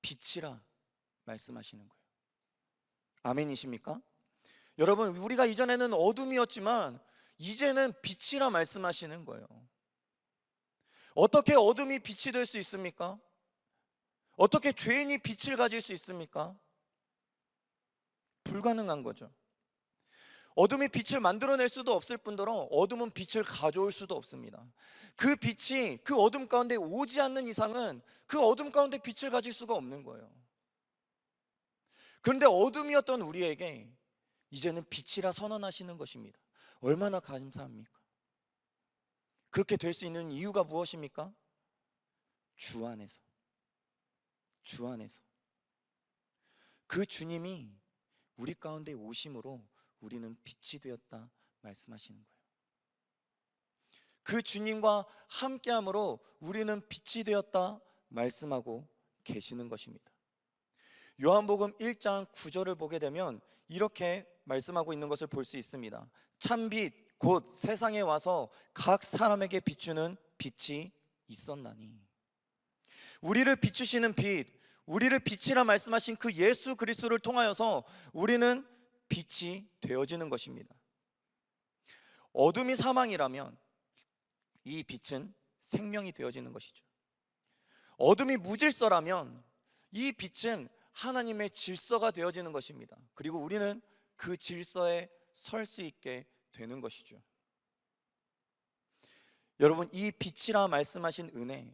빛이라 말씀하시는 거예요. 아멘이십니까? 여러분 우리가 이전에는 어둠이었지만 이제는 빛이라 말씀하시는 거예요. 어떻게 어둠이 빛이 될 수 있습니까? 어떻게 죄인이 빛을 가질 수 있습니까? 불가능한 거죠. 어둠이 빛을 만들어낼 수도 없을 뿐더러 어둠은 빛을 가져올 수도 없습니다. 그 빛이 그 어둠 가운데 오지 않는 이상은 그 어둠 가운데 빛을 가질 수가 없는 거예요. 그런데 어둠이었던 우리에게 이제는 빛이라 선언하시는 것입니다. 얼마나 감사합니까? 그렇게 될 수 있는 이유가 무엇입니까? 주 안에서. 주 안에서. 그 주님이 우리 가운데 오심으로 우리는 빛이 되었다 말씀하시는 거예요. 그 주님과 함께함으로 우리는 빛이 되었다 말씀하고 계시는 것입니다. 요한복음 1장 9절을 보게 되면 이렇게 말씀하고 있는 것을 볼 수 있습니다. 참빛 곧 세상에 와서 각 사람에게 비추는 빛이 있었나니. 우리를 비추시는 빛, 우리를 빛이라 말씀하신 그 예수 그리스도를 통하여서 우리는 빛이 되어지는 것입니다. 어둠이 사망이라면 이 빛은 생명이 되어지는 것이죠. 어둠이 무질서라면 이 빛은 하나님의 질서가 되어지는 것입니다. 그리고 우리는 그 질서에 설 수 있게 되는 것이죠. 여러분 이 빛이라 말씀하신 은혜,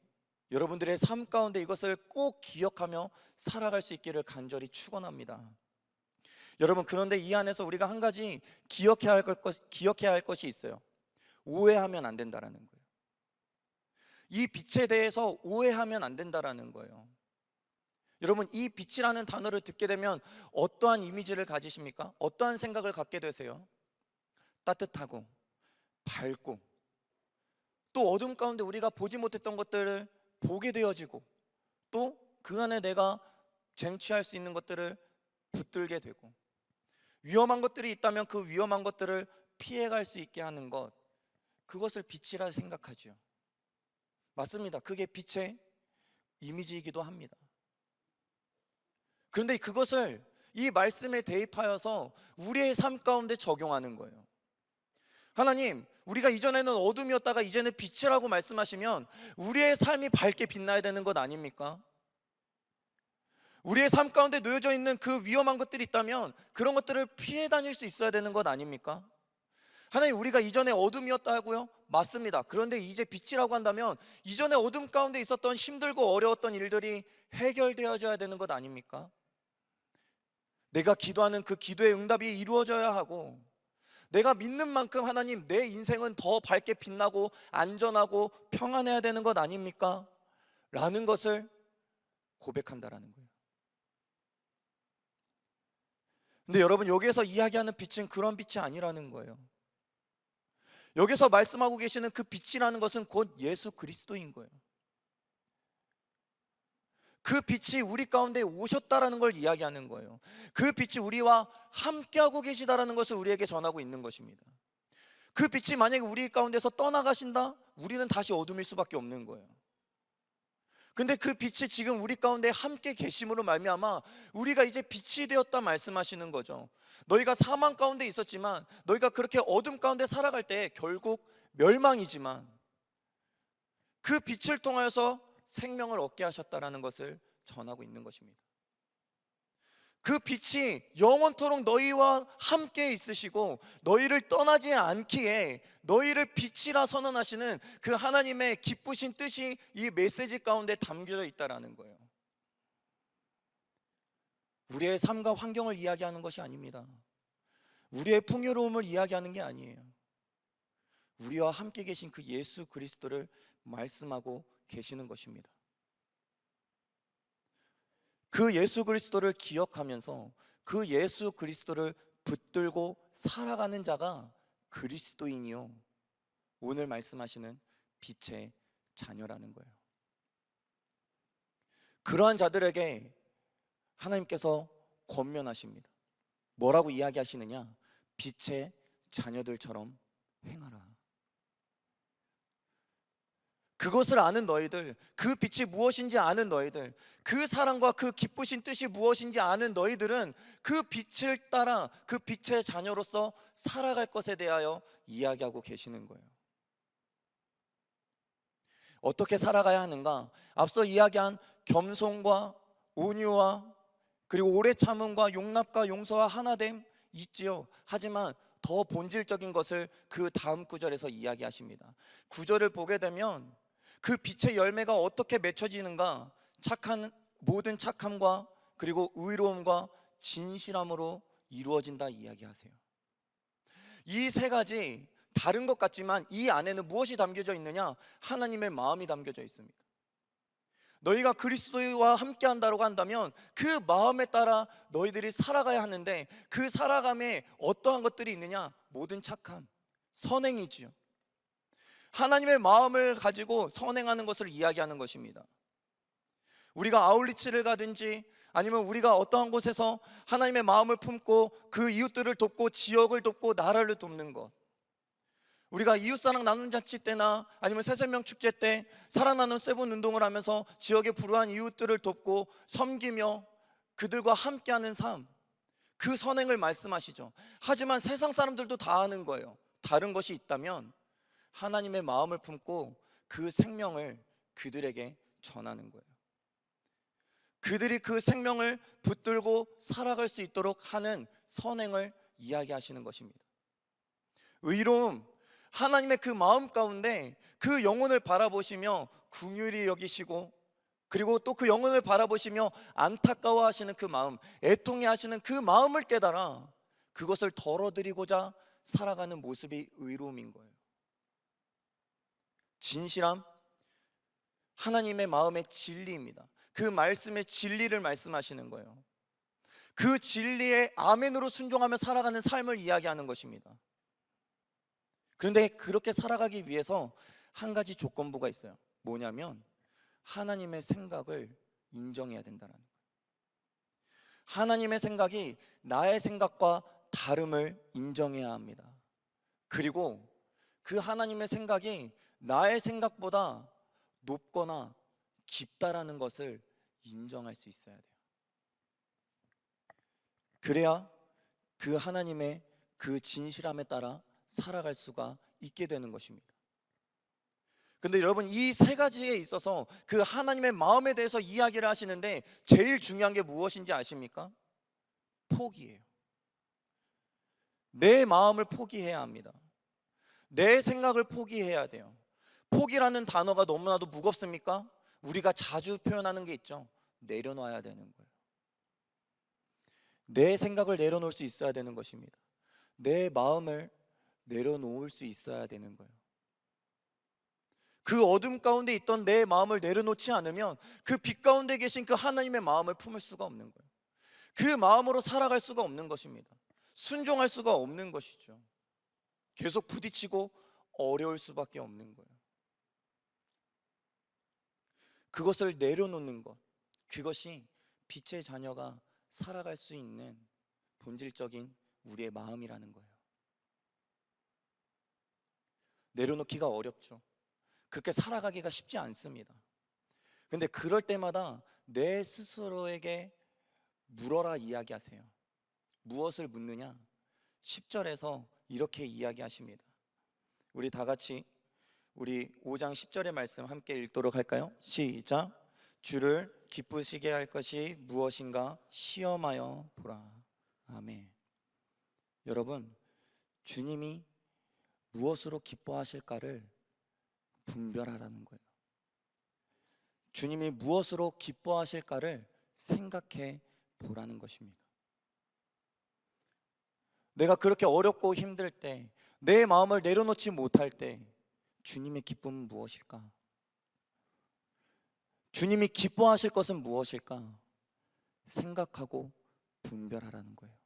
여러분들의 삶 가운데 이것을 꼭 기억하며 살아갈 수 있기를 간절히 축원합니다. 여러분 그런데 이 안에서 우리가 한 가지 기억해야 할 것이 있어요. 오해하면 안 된다라는 거예요. 이 빛에 대해서 오해하면 안 된다라는 거예요. 여러분 이 빛이라는 단어를 듣게 되면 어떠한 이미지를 가지십니까? 어떠한 생각을 갖게 되세요? 따뜻하고 밝고 또 어둠 가운데 우리가 보지 못했던 것들을 보게 되어지고 또 그 안에 내가 쟁취할 수 있는 것들을 붙들게 되고 위험한 것들이 있다면 그 위험한 것들을 피해갈 수 있게 하는 것, 그것을 빛이라 생각하죠. 맞습니다. 그게 빛의 이미지이기도 합니다. 그런데 그것을 이 말씀에 대입하여서 우리의 삶 가운데 적용하는 거예요. 하나님, 우리가 이전에는 어둠이었다가 이제는 빛이라고 말씀하시면 우리의 삶이 밝게 빛나야 되는 것 아닙니까? 우리의 삶 가운데 놓여져 있는 그 위험한 것들이 있다면 그런 것들을 피해 다닐 수 있어야 되는 것 아닙니까? 하나님, 우리가 이전에 어둠이었다고요? 맞습니다. 그런데 이제 빛이라고 한다면 이전에 어둠 가운데 있었던 힘들고 어려웠던 일들이 해결되어져야 되는 것 아닙니까? 내가 기도하는 그 기도의 응답이 이루어져야 하고 내가 믿는 만큼 하나님 내 인생은 더 밝게 빛나고 안전하고 평안해야 되는 것 아닙니까? 라는 것을 고백한다라는 거예요. 근데 여러분 여기에서 이야기하는 빛은 그런 빛이 아니라는 거예요. 여기서 말씀하고 계시는 그 빛이라는 것은 곧 예수 그리스도인 거예요. 그 빛이 우리 가운데 오셨다라는 걸 이야기하는 거예요. 그 빛이 우리와 함께하고 계시다라는 것을 우리에게 전하고 있는 것입니다. 그 빛이 만약에 우리 가운데서 떠나가신다? 우리는 다시 어둠일 수밖에 없는 거예요. 근데 그 빛이 지금 우리 가운데 함께 계심으로 말미암아 우리가 이제 빛이 되었다 말씀하시는 거죠. 너희가 사망 가운데 있었지만, 너희가 그렇게 어둠 가운데 살아갈 때 결국 멸망이지만 그 빛을 통하여서 생명을 얻게 하셨다라는 것을 전하고 있는 것입니다. 그 빛이 영원토록 너희와 함께 있으시고 너희를 떠나지 않기에 너희를 빛이라 선언하시는 그 하나님의 기쁘신 뜻이 이 메시지 가운데 담겨져 있다라는 거예요. 우리의 삶과 환경을 이야기하는 것이 아닙니다. 우리의 풍요로움을 이야기하는 게 아니에요. 우리와 함께 계신 그 예수 그리스도를 말씀하고 계시는 것입니다. 그 예수 그리스도를 기억하면서 그 예수 그리스도를 붙들고 살아가는 자가 그리스도인이요, 오늘 말씀하시는 빛의 자녀라는 거예요. 그러한 자들에게 하나님께서 권면하십니다. 뭐라고 이야기하시느냐? 빛의 자녀들처럼 행하라. 그것을 아는 너희들, 그 빛이 무엇인지 아는 너희들, 그 사랑과 그 기쁘신 뜻이 무엇인지 아는 너희들은 그 빛을 따라 그 빛의 자녀로서 살아갈 것에 대하여 이야기하고 계시는 거예요. 어떻게 살아가야 하는가? 앞서 이야기한 겸손과 온유와 그리고 오래 참음과 용납과 용서와 하나됨 있지요. 하지만 더 본질적인 것을 그 다음 구절에서 이야기하십니다. 구절을 보게 되면 그 빛의 열매가 어떻게 맺혀지는가? 모든 착함과 그리고 의로움과 진실함으로 이루어진다 이야기하세요. 이 세 가지 다른 것 같지만 이 안에는 무엇이 담겨져 있느냐? 하나님의 마음이 담겨져 있습니다. 너희가 그리스도와 함께 한다고 한다면 그 마음에 따라 너희들이 살아가야 하는데, 그 살아감에 어떠한 것들이 있느냐? 모든 착함, 선행이지요. 하나님의 마음을 가지고 선행하는 것을 이야기하는 것입니다. 우리가 아울리치를 가든지 아니면 우리가 어떠한 곳에서 하나님의 마음을 품고 그 이웃들을 돕고 지역을 돕고 나라를 돕는 것, 우리가 이웃사랑 나눔 잔치 때나 아니면 새생명 축제 때 사랑나눔 세븐 운동을 하면서 지역의 불우한 이웃들을 돕고 섬기며 그들과 함께하는 삶, 그 선행을 말씀하시죠. 하지만 세상 사람들도 다 하는 거예요. 다른 것이 있다면 하나님의 마음을 품고 그 생명을 그들에게 전하는 거예요. 그들이 그 생명을 붙들고 살아갈 수 있도록 하는 선행을 이야기하시는 것입니다. 의로움, 하나님의 그 마음 가운데 그 영혼을 바라보시며 긍휼히 여기시고, 그리고 또 그 영혼을 바라보시며 안타까워하시는 그 마음, 애통해 하시는 그 마음을 깨달아 그것을 덜어드리고자 살아가는 모습이 의로움인 거예요. 진실함, 하나님의 마음의 진리입니다. 그 말씀의 진리를 말씀하시는 거예요. 그 진리의 아멘으로 순종하며 살아가는 삶을 이야기하는 것입니다. 그런데 그렇게 살아가기 위해서 한 가지 조건부가 있어요. 뭐냐면 하나님의 생각을 인정해야 된다는 거예요. 하나님의 생각이 나의 생각과 다름을 인정해야 합니다. 그리고 그 하나님의 생각이 나의 생각보다 높거나 깊다라는 것을 인정할 수 있어야 돼요. 그래야 그 하나님의 그 진실함에 따라 살아갈 수가 있게 되는 것입니다. 근데 여러분, 이 세 가지에 있어서 그 하나님의 마음에 대해서 이야기를 하시는데 제일 중요한 게 무엇인지 아십니까? 포기예요. 내 마음을 포기해야 합니다. 내 생각을 포기해야 돼요. 포기라는 단어가 너무나도 무겁습니까? 우리가 자주 표현하는 게 있죠. 내려놔야 되는 거예요. 내 생각을 내려놓을 수 있어야 되는 것입니다. 내 마음을 내려놓을 수 있어야 되는 거예요. 그 어둠 가운데 있던 내 마음을 내려놓지 않으면 그 빛 가운데 계신 그 하나님의 마음을 품을 수가 없는 거예요. 그 마음으로 살아갈 수가 없는 것입니다. 순종할 수가 없는 것이죠. 계속 부딪히고 어려울 수밖에 없는 거예요. 그것을 내려놓는 것, 그것이 빛의 자녀가 살아갈 수 있는 본질적인 우리의 마음이라는 거예요. 내려놓기가 어렵죠. 그렇게 살아가기가 쉽지 않습니다. 근데 그럴 때마다 내 스스로에게 물어라 이야기하세요. 무엇을 묻느냐? 10절에서 이렇게 이야기하십니다. 우리 다 같이 우리 5장 10절의 말씀 함께 읽도록 할까요? 시작. 주를 기쁘시게 할 것이 무엇인가 시험하여 보라. 아멘. 여러분, 주님이 무엇으로 기뻐하실까를 분별하라는 거예요. 주님이 무엇으로 기뻐하실까를 생각해 보라는 것입니다. 내가 그렇게 어렵고 힘들 때, 내 마음을 내려놓지 못할 때 주님의 기쁨은 무엇일까? 주님이 기뻐하실 것은 무엇일까? 생각하고 분별하라는 거예요.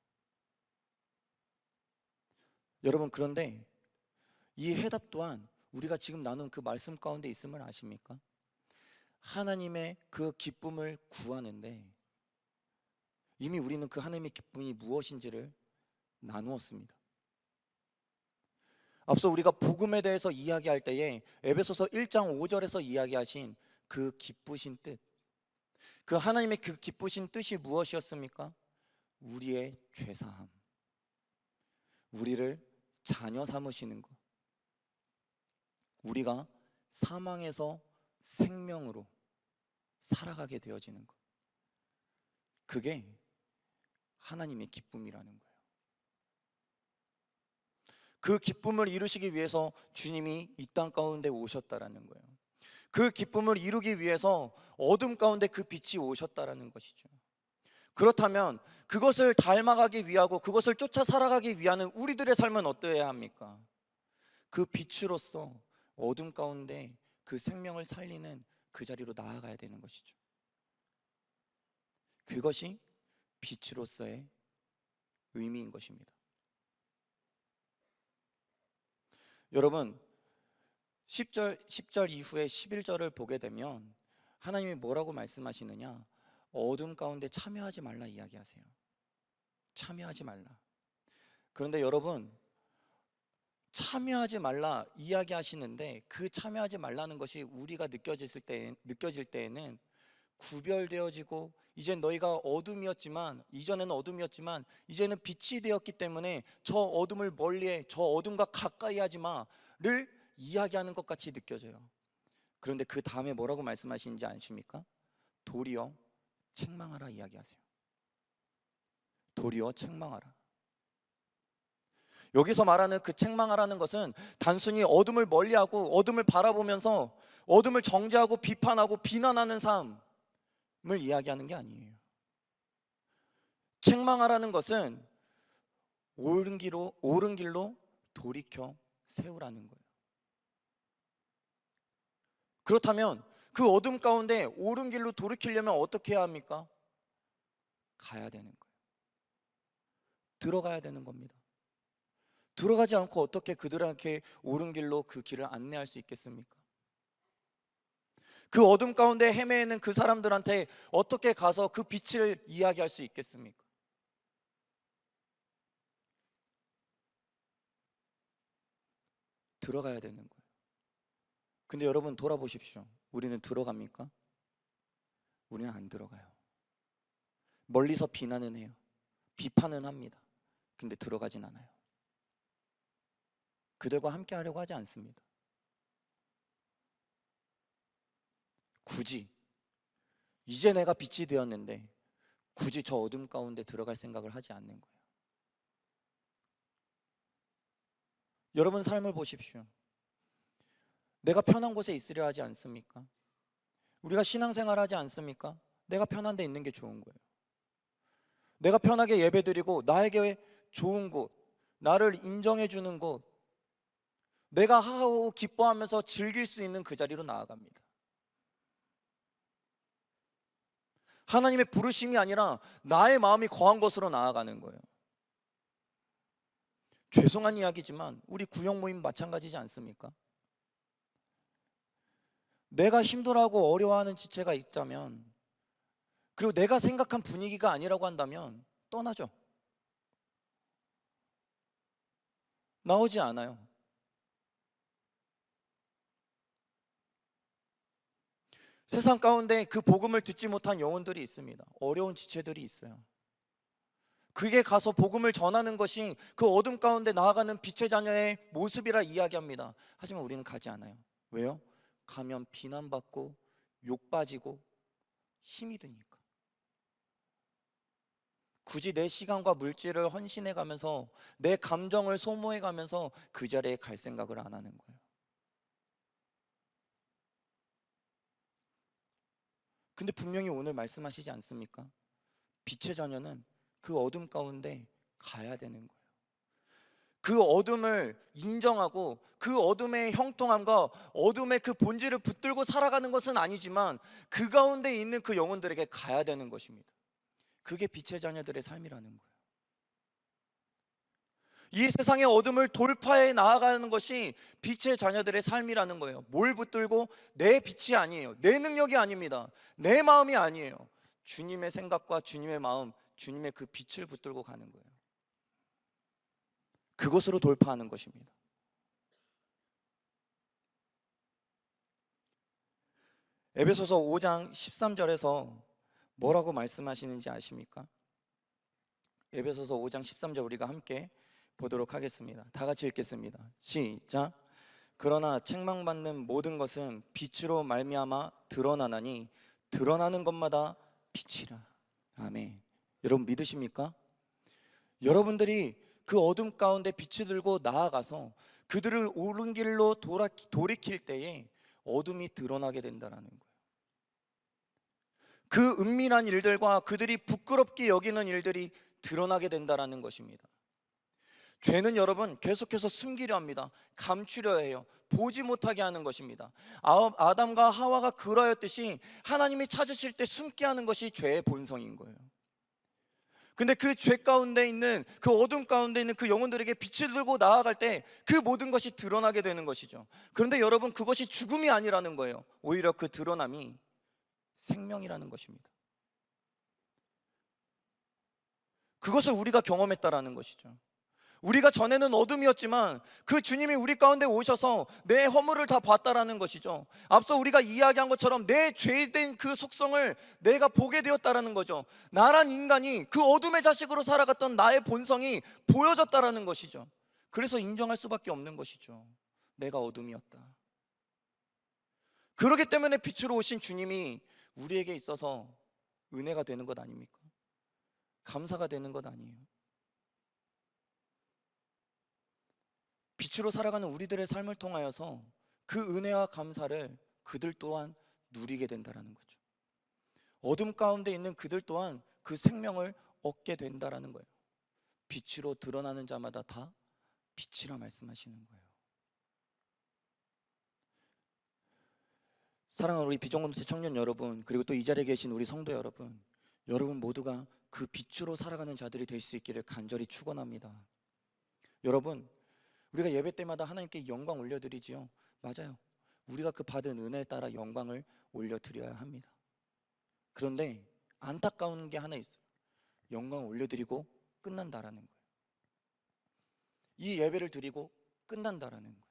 여러분, 그런데 이 해답 또한 우리가 지금 나눈 그 말씀 가운데 있음을 아십니까? 하나님의 그 기쁨을 구하는데 이미 우리는 그 하나님의 기쁨이 무엇인지를 나누었습니다. 앞서 우리가 복음에 대해서 이야기할 때에 에베소서 1장 5절에서 이야기하신 그 기쁘신 뜻, 그 하나님의 그 기쁘신 뜻이 무엇이었습니까? 우리의 죄사함, 우리를 자녀 삼으시는 것, 우리가 사망에서 생명으로 살아가게 되어지는 것, 그게 하나님의 기쁨이라는 거예요. 그 기쁨을 이루시기 위해서 주님이 이 땅 가운데 오셨다라는 거예요. 그 기쁨을 이루기 위해서 어둠 가운데 그 빛이 오셨다라는 것이죠. 그렇다면 그것을 닮아가기 위하고 그것을 쫓아 살아가기 위하는 우리들의 삶은 어떠해야 합니까? 그 빛으로서 어둠 가운데 그 생명을 살리는 그 자리로 나아가야 되는 것이죠. 그것이 빛으로서의 의미인 것입니다. 여러분, 10절 이후에 11절을 보게 되면 하나님이 뭐라고 말씀하시느냐? 어둠 가운데 참여하지 말라 이야기하세요. 참여하지 말라. 그런데 여러분, 참여하지 말라 이야기하시는데 그 참여하지 말라는 것이 우리가 느껴질 때에는 구별되어지고 이제 너희가 어둠이었지만, 이전에는 어둠이었지만 이제는 빛이 되었기 때문에 저 어둠을 멀리해, 저 어둠과 가까이 하지 마를 이야기하는 것 같이 느껴져요. 그런데 그 다음에 뭐라고 말씀하시는지 아십니까? 도리어 책망하라 이야기하세요. 도리어 책망하라. 여기서 말하는 그 책망하라는 것은 단순히 어둠을 멀리하고 어둠을 바라보면서 어둠을 정죄하고 비판하고 비난하는 삶을 이야기하는 게 아니에요. 책망하라는 것은 옳은 길로 돌이켜 세우라는 거예요. 그렇다면 그 어둠 가운데 옳은 길로 돌이키려면 어떻게 해야 합니까? 가야 되는 거예요. 들어가야 되는 겁니다. 들어가지 않고 어떻게 그들에게 옳은 길로 그 길을 안내할 수 있겠습니까? 그 어둠 가운데 헤매는 그 사람들한테 어떻게 가서 그 빛을 이야기할 수 있겠습니까? 들어가야 되는 거예요. 근데 여러분 돌아보십시오. 우리는 들어갑니까? 우리는 안 들어가요. 멀리서 비난은 해요. 비판은 합니다. 근데 들어가진 않아요. 그들과 함께 하려고 하지 않습니다. 굳이 이제 내가 빛이 되었는데 굳이 저 어둠 가운데 들어갈 생각을 하지 않는 거예요. 여러분 삶을 보십시오. 내가 편한 곳에 있으려 하지 않습니까? 우리가 신앙생활 하지 않습니까? 내가 편한 데 있는 게 좋은 거예요. 내가 편하게 예배드리고 나에게 좋은 곳, 나를 인정해 주는 곳, 내가 하고 기뻐하면서 즐길 수 있는 그 자리로 나아갑니다. 하나님의 부르심이 아니라 나의 마음이 거한 곳으로 나아가는 거예요. 죄송한 이야기지만 우리 구역 모임 마찬가지지 않습니까? 내가 힘들어하고 어려워하는 지체가 있다면, 그리고 내가 생각한 분위기가 아니라고 한다면 떠나죠. 나오지 않아요. 세상 가운데 그 복음을 듣지 못한 영혼들이 있습니다. 어려운 지체들이 있어요. 그게 가서 복음을 전하는 것이 그 어둠 가운데 나아가는 빛의 자녀의 모습이라 이야기합니다. 하지만 우리는 가지 않아요. 왜요? 가면 비난받고 욕빠지고 힘이 드니까. 굳이 내 시간과 물질을 헌신해 가면서 내 감정을 소모해 가면서 그 자리에 갈 생각을 안 하는 거예요. 근데 분명히 오늘 말씀하시지 않습니까? 빛의 자녀는 그 어둠 가운데 가야 되는 거예요. 그 어둠을 인정하고 그 어둠의 형통함과 어둠의 그 본질을 붙들고 살아가는 것은 아니지만 그 가운데 있는 그 영혼들에게 가야 되는 것입니다. 그게 빛의 자녀들의 삶이라는 거예요. 이 세상의 어둠을 돌파해 나아가는 것이 빛의 자녀들의 삶이라는 거예요. 뭘 붙들고? 내 빛이 아니에요. 내 능력이 아닙니다. 내 마음이 아니에요. 주님의 생각과 주님의 마음, 주님의 그 빛을 붙들고 가는 거예요. 그것으로 돌파하는 것입니다. 에베소서 5장 13절에서 뭐라고 말씀하시는지 아십니까? 에베소서 5장 13절 우리가 함께 보도록 하겠습니다. 다 같이 읽겠습니다. 시작. 그러나 책망받는 모든 것은 빛으로 말미암아 드러나나니 드러나는 것마다 빛이라. 아멘. 여러분 믿으십니까? 여러분들이 그 어둠 가운데 빛을 들고 나아가서 그들을 옳은 길로 돌이킬 때에 어둠이 드러나게 된다는 거예요. 그 은밀한 일들과 그들이 부끄럽게 여기는 일들이 드러나게 된다는 것입니다. 죄는 여러분 계속해서 숨기려 합니다. 감추려 해요. 보지 못하게 하는 것입니다. 아담과 하와가 그러했듯이 하나님이 찾으실 때 숨게 하는 것이 죄의 본성인 거예요. 근데 그 죄 가운데 있는 그 어둠 가운데 있는 그 영혼들에게 빛을 들고 나아갈 때 그 모든 것이 드러나게 되는 것이죠. 그런데 여러분 그것이 죽음이 아니라는 거예요. 오히려 그 드러남이 생명이라는 것입니다. 그것을 우리가 경험했다라는 것이죠. 우리가 전에는 어둠이었지만 그 주님이 우리 가운데 오셔서 내 허물을 다 봤다라는 것이죠. 앞서 우리가 이야기한 것처럼 내 죄된 그 속성을 내가 보게 되었다라는 거죠. 나란 인간이 그 어둠의 자식으로 살아갔던 나의 본성이 보여졌다라는 것이죠. 그래서 인정할 수밖에 없는 것이죠. 내가 어둠이었다. 그렇기 때문에 빛으로 오신 주님이 우리에게 있어서 은혜가 되는 것 아닙니까? 감사가 되는 것 아니에요? 빛으로 살아가는 우리들의 삶을 통하여서 그 은혜와 감사를 그들 또한 누리게 된다는 거죠. 어둠 가운데 있는 그들 또한 그 생명을 얻게 된다는 거예요. 빛으로 드러나는 자마다 다 빛이라 말씀하시는 거예요. 사랑하는 우리 비전공동체 청년 여러분, 그리고 또 이 자리에 계신 우리 성도 여러분, 여러분 모두가 그 빛으로 살아가는 자들이 될 수 있기를 간절히 축원합니다. 여러분, 우리가 예배 때마다 하나님께 영광 올려드리지요. 맞아요. 우리가 그 받은 은혜에 따라 영광을 올려드려야 합니다. 그런데 안타까운 게 하나 있어요. 영광 올려드리고 끝난다라는 거예요. 이 예배를 드리고 끝난다라는 거예요.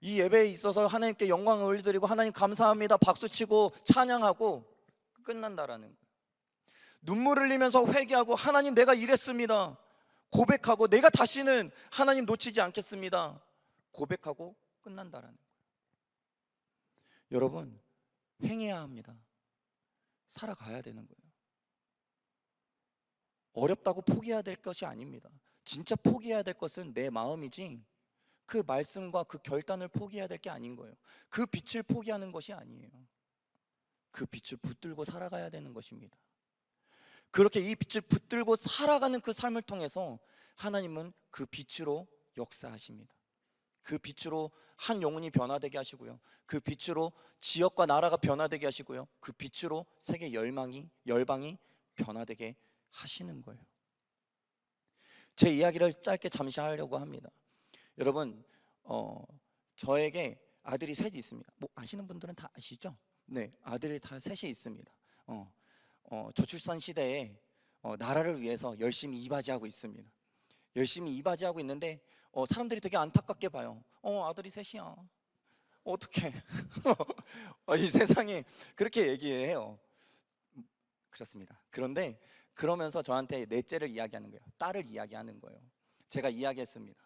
이 예배에 있어서 하나님께 영광을 올려드리고 하나님 감사합니다 박수치고 찬양하고 끝난다라는 거예요. 눈물 흘리면서 회개하고 하나님 내가 이랬습니다 고백하고 내가 다시는 하나님 놓치지 않겠습니다 고백하고 끝난다라는 거예요. 여러분 행해야 합니다. 살아가야 되는 거예요. 어렵다고 포기해야 될 것이 아닙니다. 진짜 포기해야 될 것은 내 마음이지 그 말씀과 그 결단을 포기해야 될 게 아닌 거예요. 그 빛을 포기하는 것이 아니에요. 그 빛을 붙들고 살아가야 되는 것입니다. 그렇게 이 빛을 붙들고 살아가는 그 삶을 통해서 하나님은 그 빛으로 역사하십니다. 그 빛으로 한 영혼이 변화되게 하시고요. 그 빛으로 지역과 나라가 변화되게 하시고요. 그 빛으로 세계 열방이 변화되게 하시는 거예요. 제 이야기를 짧게 잠시 하려고 합니다. 여러분, 저에게 아들이 셋이 있습니다. 뭐 아시는 분들은 다 아시죠? 네, 아들이 다 셋이 있습니다. 저출산 시대에 나라를 위해서 열심히 이바지하고 있습니다. 열심히 이바지하고 있는데 사람들이 되게 안타깝게 봐요. 아들이 셋이야. 어떻게 이 세상이 그렇게 얘기해요. 그렇습니다. 그런데 그러면서 저한테 넷째를 이야기하는 거예요. 딸을 이야기하는 거예요. 제가 이야기했습니다.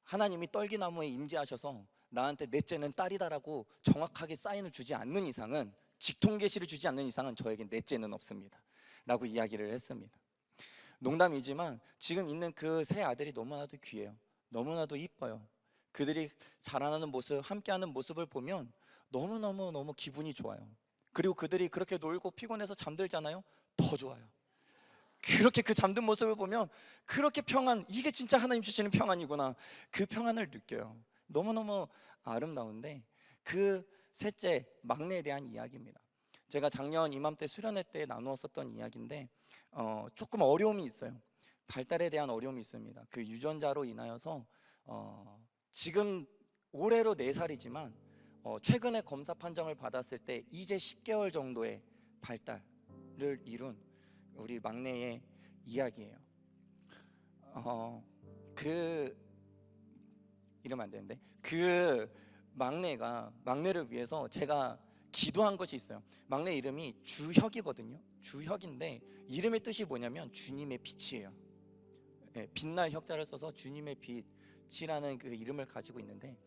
하나님이 떨기나무에 임재하셔서 나한테 넷째는 딸이다라고 정확하게 사인을 주지 않는 이상은, 직통계시를 주지 않는 이상은 저에겐 넷째는 없습니다 라고 이야기를 했습니다. 농담이지만 지금 있는 그 세 아들이 너무나도 귀해요. 너무나도 이뻐요. 그들이 자라나는 모습, 함께하는 모습을 보면 너무너무 기분이 좋아요. 그리고 그들이 그렇게 놀고 피곤해서 잠들잖아요. 더 좋아요. 그렇게 그 잠든 모습을 보면 그렇게 평안, 이게 진짜 하나님 주시는 평안이구나, 그 평안을 느껴요. 너무너무 아름다운데, 그 셋째 막내에 대한 이야기입니다. 제가 작년 이맘때 수련회 때 나누었었던 이야기인데 조금 어려움이 있어요. 발달에 대한 어려움이 있습니다. 그 유전자로 인하여서 지금 올해로 4살이지만 최근에 검사 판정을 받았을 때 이제 10개월 정도의 발달을 이룬 우리 막내의 이야기예요. 이러면 안 되는데, 그 막내를 위해서 제가 기도한 것이 있어요. 막내 이름이 주혁이거든요. 주혁인데 이름의 뜻이 뭐냐면 주님의 빛이에요. 빛날 혁자를 써서 주님의 빛이라는 그 이름을 가지고 있는데,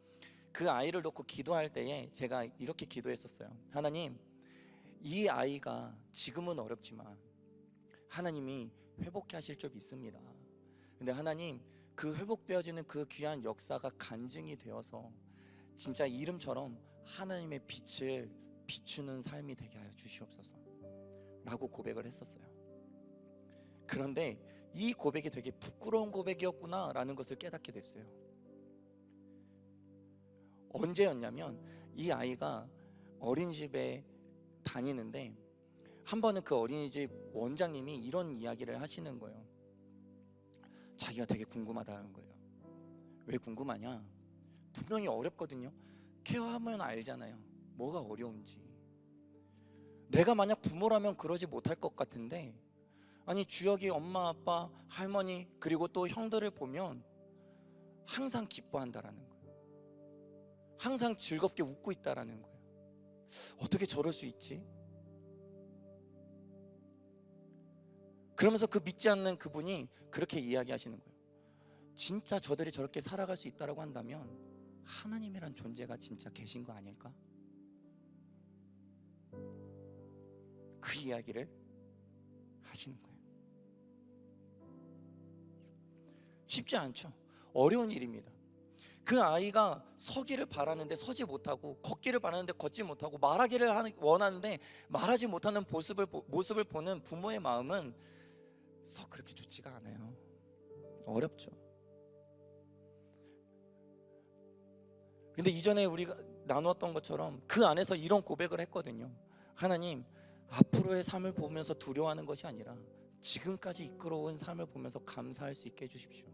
그 아이를 놓고 기도할 때에 제가 이렇게 기도했었어요. 하나님, 이 아이가 지금은 어렵지만 하나님이 회복해 하실 줄 믿습니다. 근데 하나님, 그 회복되어지는 그 귀한 역사가 간증이 되어서 진짜 이름처럼 하나님의 빛을 비추는 삶이 되게 하여 주시옵소서 라고 고백을 했었어요. 그런데 이 고백이 되게 부끄러운 고백이었구나 라는 것을 깨닫게 됐어요. 언제였냐면, 이 아이가 어린이집에 다니는데 한 번은 그 어린이집 원장님이 이런 이야기를 하시는 거예요. 자기가 되게 궁금하다는 거예요. 왜 궁금하냐? 분명히 어렵거든요. 케어하면 알잖아요, 뭐가 어려운지. 내가 만약 부모라면 그러지 못할 것 같은데, 아니 주혁이 엄마 아빠 할머니 그리고 또 형들을 보면 항상 기뻐한다라는 거예요. 항상 즐겁게 웃고 있다라는 거예요. 어떻게 저럴 수 있지? 그러면서 그 믿지 않는 그분이 그렇게 이야기하시는 거예요. 진짜 저들이 저렇게 살아갈 수 있다라고 한다면 하나님이란 존재가 진짜 계신 거 아닐까? 그 이야기를 하시는 거예요. 쉽지 않죠. 어려운 일입니다. 그 아이가 서기를 바라는데 서지 못하고, 걷기를 바라는데 걷지 못하고, 말하기를 원하는데 말하지 못하는 모습을 보는 부모의 마음은 썩 그렇게 좋지가 않아요. 어렵죠. 근데 이전에 우리가 나누었던 것처럼 그 안에서 이런 고백을 했거든요. 하나님, 앞으로의 삶을 보면서 두려워하는 것이 아니라 지금까지 이끌어온 삶을 보면서 감사할 수 있게 해주십시오.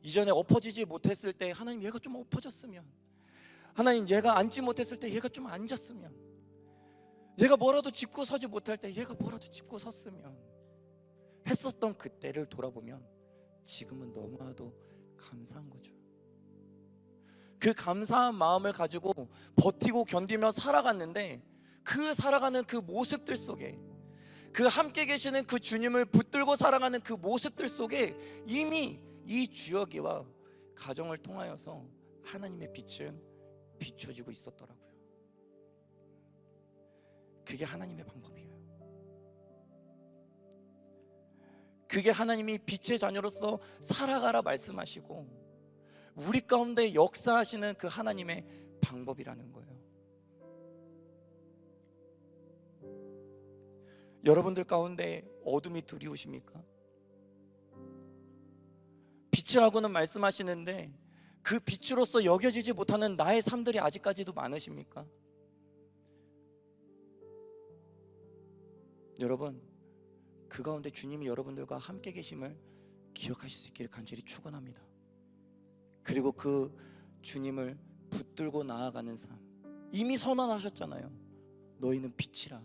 이전에 엎어지지 못했을 때 하나님, 얘가 좀 엎어졌으면, 하나님 얘가 앉지 못했을 때 얘가 좀 앉았으면, 얘가 뭐라도 짚고 서지 못할 때 얘가 뭐라도 짚고 섰으면 했었던 그때를 돌아보면 지금은 너무나도 감사한 거죠. 그 감사한 마음을 가지고 버티고 견디며 살아갔는데, 그 살아가는 그 모습들 속에, 그 함께 계시는 그 주님을 붙들고 살아가는 그 모습들 속에 이미 이 주혁이와 가정을 통하여서 하나님의 빛은 비춰지고 있었더라고요. 그게 하나님의 방법이에요. 그게 하나님이 빛의 자녀로서 살아가라 말씀하시고 우리 가운데 역사하시는 그 하나님의 방법이라는 거예요. 여러분들 가운데 어둠이 두려우십니까? 빛이라고는 말씀하시는데 그 빛으로서 여겨지지 못하는 나의 삶들이 아직까지도 많으십니까? 여러분, 그 가운데 주님이 여러분들과 함께 계심을 기억하실 수 있기를 간절히 축원합니다. 그리고 그 주님을 붙들고 나아가는 삶, 이미 선언하셨잖아요. 너희는 빛이라.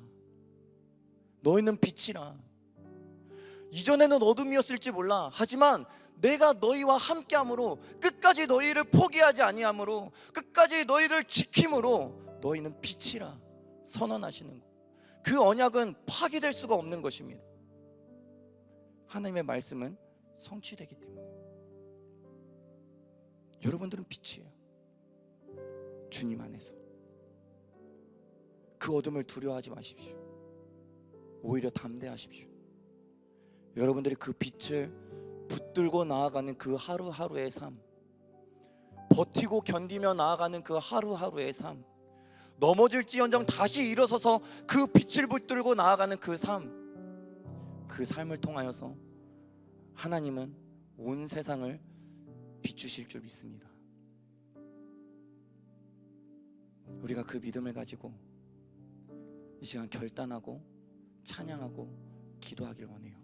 너희는 빛이라. 이전에는 어둠이었을지 몰라. 하지만 내가 너희와 함께함으로, 끝까지 너희를 포기하지 아니함으로, 끝까지 너희를 지킴으로 너희는 빛이라 선언하시는 것. 그 언약은 파기될 수가 없는 것입니다. 하나님의 말씀은 성취되기 때문에. 여러분들은 빛이에요. 주님 안에서. 그 어둠을 두려워하지 마십시오. 오히려 담대하십시오. 여러분들이 그 빛을 붙들고 나아가는 그 하루하루의 삶, 버티고 견디며 나아가는 그 하루하루의 삶, 넘어질지언정 다시 일어서서 그 빛을 붙들고 나아가는 그 삶, 그 삶을 통하여서 하나님은 온 세상을 비추실 줄 믿습니다. 우리가 그 믿음을 가지고 이 시간 결단하고 찬양하고 기도하길 원해요.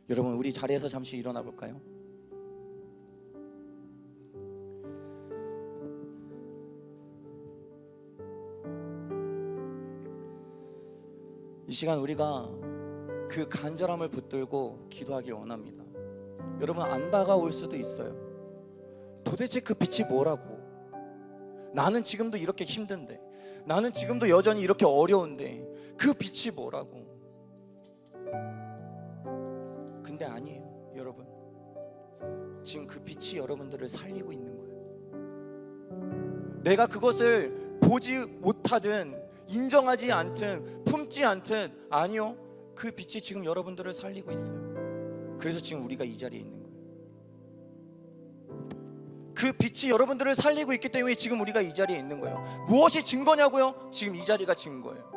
여러분, 우리 자리에서 잠시 일어나 볼까요? 이 시간 우리가 그 간절함을 붙들고 기도하길 원합니다. 여러분, 안 다가올 수도 있어요. 도대체 그 빛이 뭐라고? 나는 지금도 이렇게 힘든데, 나는 지금도 여전히 이렇게 어려운데 그 빛이 뭐라고? 근데 아니에요, 여러분. 지금 그 빛이 여러분들을 살리고 있는 거예요. 내가 그것을 보지 못하든 인정하지 않든 품지 않든, 아니요, 그 빛이 지금 여러분들을 살리고 있어요. 그래서 지금 우리가 이 자리에 있는 거예요. 그 빛이 여러분들을 살리고 있기 때문에 지금 우리가 이 자리에 있는 거예요. 무엇이 증거냐고요? 지금 이 자리가 증거예요.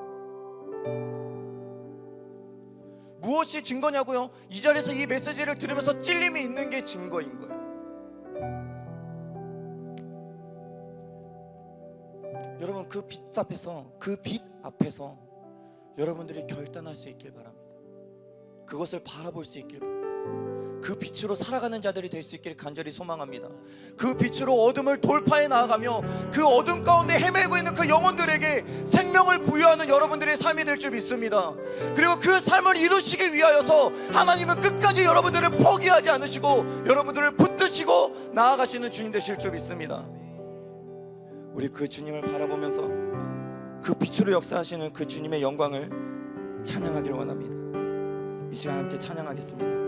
무엇이 증거냐고요? 이 자리에서 이 메시지를 들으면서 찔림이 있는 게 증거인 거예요. 여러분, 그 빛 앞에서 여러분들이 결단할 수 있길 바랍니다. 그것을 바라볼 수 있길 바랍니다. 그 빛으로 살아가는 자들이 될 수 있기를 간절히 소망합니다. 그 빛으로 어둠을 돌파해 나아가며 그 어둠 가운데 헤매고 있는 그 영혼들에게 생명을 부여하는 여러분들의 삶이 될 줄 믿습니다. 그리고 그 삶을 이루시기 위하여서 하나님은 끝까지 여러분들을 포기하지 않으시고 여러분들을 붙드시고 나아가시는 주님 되실 줄 믿습니다. 우리 그 주님을 바라보면서 그 빛으로 역사하시는 그 주님의 영광을 찬양하기를 원합니다. 이 시간 함께 찬양하겠습니다.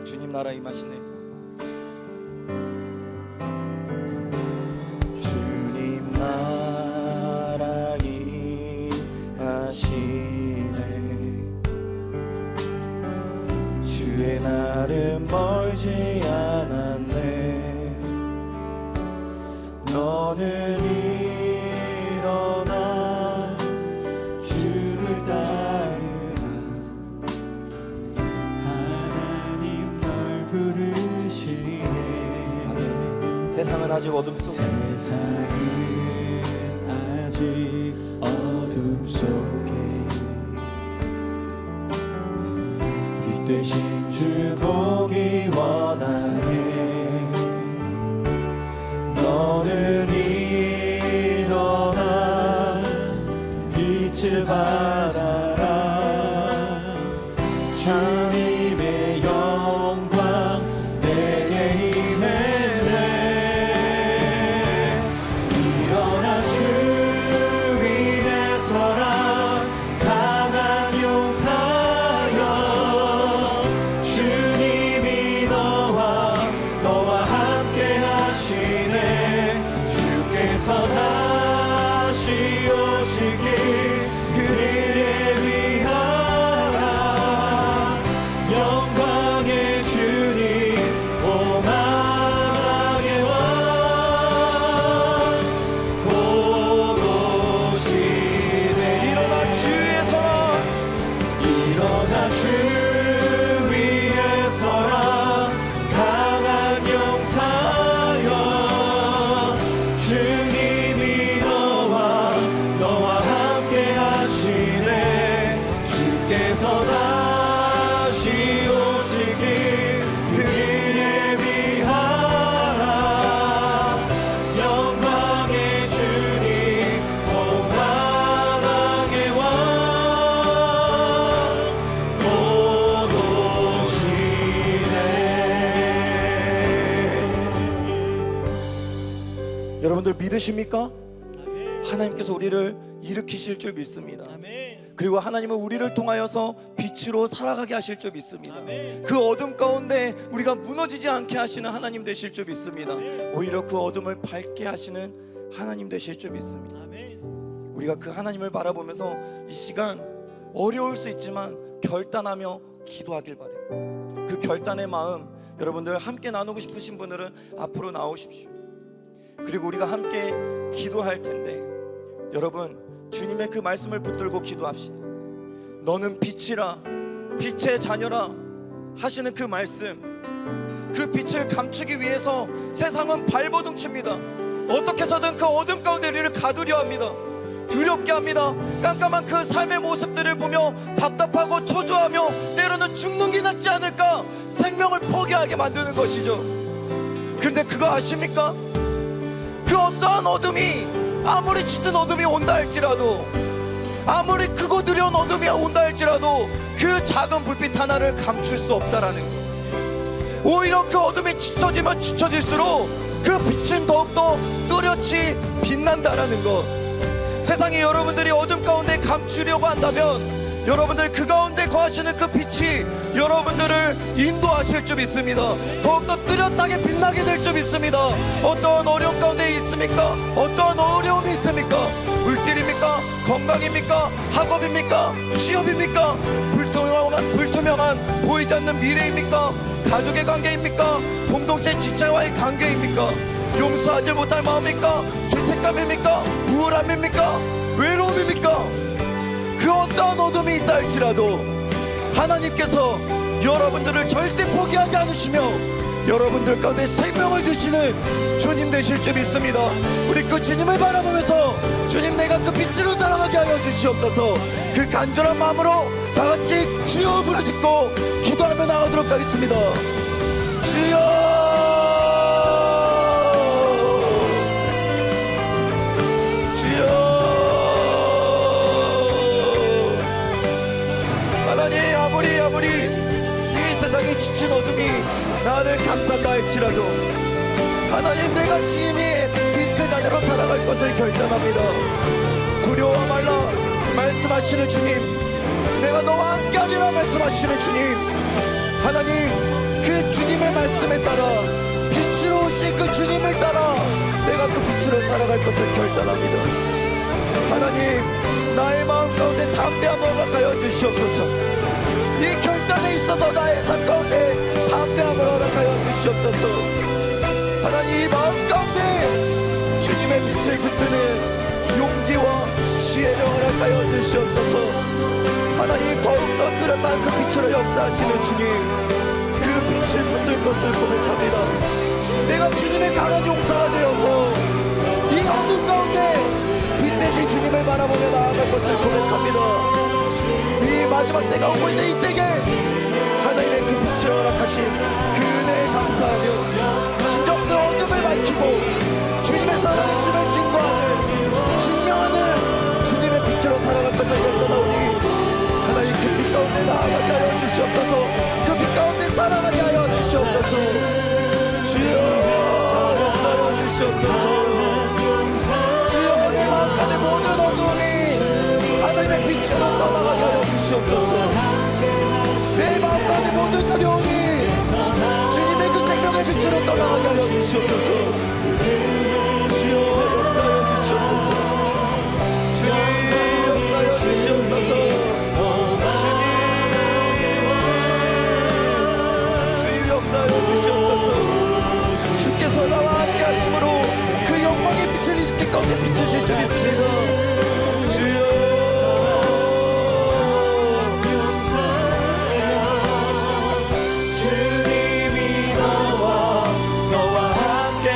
주님 나라 임하시네. 주님 나라 임하시네. 주의 날은 멀지 않았네. 너는 일어나 주를 따르라. 하나님 널 부르시네. 세상은 아직 어둠 속에, 세상은 아직 어둠 속에 빛 대신 주 보기 원하네. 너는 일어나 빛을 발하라. 주님의 영광 내게 임했네. 일어나 주 위에 서라. 강한 용사여. 주님이 너와 함께 하시네. 주께서 다시 오실 길 그를 예비하라. 영광의 주님 오 만왕의 왕 곧 오시네. 일어나 주에 서라. 일어나 주 위에 서라. 강한 용사여. 주님이 여러분들 믿으십니까? 아멘. 하나님께서 우리를 일으키실 줄 믿습니다. 아멘. 그리고 하나님은 우리를 통하여서 빛으로 살아가게 하실 줄 믿습니다. 아멘. 그 어둠 가운데 우리가 무너지지 않게 하시는 하나님 되실 줄 믿습니다. 오히려 그 어둠을 밝게 하시는 하나님 되실 줄 믿습니다. 아멘. 우리가 그 하나님을 바라보면서 이 시간 어려울 수 있지만 결단하며 기도하길 바래요. 그 결단의 마음 여러분들 함께 나누고 싶으신 분들은 앞으로 나오십시오. 그리고 우리가 함께 기도할 텐데 여러분 주님의 그 말씀을 붙들고 기도합시다. 너는 빛이라 빛의 자녀라 하시는 그 말씀, 그 빛을 감추기 위해서 세상은 발버둥칩니다. 어떻게 해서든 그 어둠 가운데 우리를 가두려 합니다. 두렵게 합니다. 깜깜한 그 삶의 모습들을 보며 답답하고 초조하며 때로는 죽는 게 낫지 않을까 생명을 포기하게 만드는 것이죠. 그런데 그거 아십니까? 그 어떠한 어둠이 아무리 짙은 어둠이 온다 할지라도 아무리 크고 두려운 어둠이 온다 할지라도 그 작은 불빛 하나를 감출 수 없다라는 것. 오히려 그 어둠이 짙어지면 짙어질수록 그 빛은 더욱더 뚜렷이 빛난다라는 것. 세상에 여러분들이 어둠 가운데 감추려고 한다면 여러분들 그 가운데 거하시는 그 빛이 여러분들을 인도하실 줄 믿습니다. 더욱더 뚜렷하게 빛나게 될 줄 믿습니다. 어떠한 어려움 가운데 있습니까? 어떠한 어려움이 있습니까? 물질입니까? 건강입니까? 학업입니까? 취업입니까? 불투명한 보이지 않는 미래입니까? 가족의 관계입니까? 공동체 지체와의 관계입니까? 용서하지 못할 마음입니까? 죄책감입니까? 우울함입니까? 외로움입니까? 그 어떠한 어둠이 있다 할지라도 하나님께서 여러분들을 절대 포기하지 않으시며 여러분들 가운데 생명을 주시는 주님 되실 줄 믿습니다. 우리 그 주님을 바라보면서 주님 내가 그 빛으로 살아가게 하여 주시옵소서. 그 간절한 마음으로 다같이 주여 부르짖고 기도하며 나가도록 하겠습니다. 주여 아무리 이 세상의 지친 어둠이 나를 감싼다 할지라도 하나님 내가 지금이 빛의 자녀로 살아갈 것을 결단합니다. 두려워 말라 말씀하시는 주님, 내가 너와 함께하리라 말씀하시는 주님, 하나님 그 주님의 말씀에 따라 빛으로 오신 그 주님을 따라 내가 그 빛으로 살아갈 것을 결단합니다. 하나님 나의 마음 가운데 담대함을 허락하여 주시옵소서. 이 결단에 있어서 나의 삶 가운데 담대함을 허락하여 주시옵소서. 하나님 이 마음 가운데 주님의 빛을 붙드는 용기와 지혜를 허락하여 주시옵소서. 하나님 더욱더 뚜렷한 그 빛으로 역사하시는 주님, 그 빛을 붙들 것을 고백합니다. 내가 주님의 강한 용사가 되어서 이 어둠 가운데 빛 대신 주님을 바라보며 나아갈 것을 고백합니다. 이 마지막 때가 오고 있는 이 때에 하나님의 그 빛을 허락하신 그 은혜에 감사하며 진정 그 어둠을 밝히고 주님의 살아계심을 증거하는 주님의 빛으로 살아갈 것을 결단하오니 하나님 그 빛 가운데 나아가게 하여 주시옵소서. 그 빛 가운데 살아가게 하여 주시옵소서. 주여 역사하여 주시옵소서. 주여 내 마음 가운데 모든 어둠이 하나님의 빛으로 떠나가게 하여 주시옵소서. 내 마음 가운데 모든 두려움이 주님의 그 생명의 빛으로 떠나가게 하여 주시옵소서. 주여 역사하여 주시옵소서. 주님 역사하여 주시옵소서. 주님 역사하여 주시옵소서. 주께서 나와 함께 하심으로 그 영광의 빛을 이 길 가운데 비추실 줄 믿습니다. 주님이 너와 함께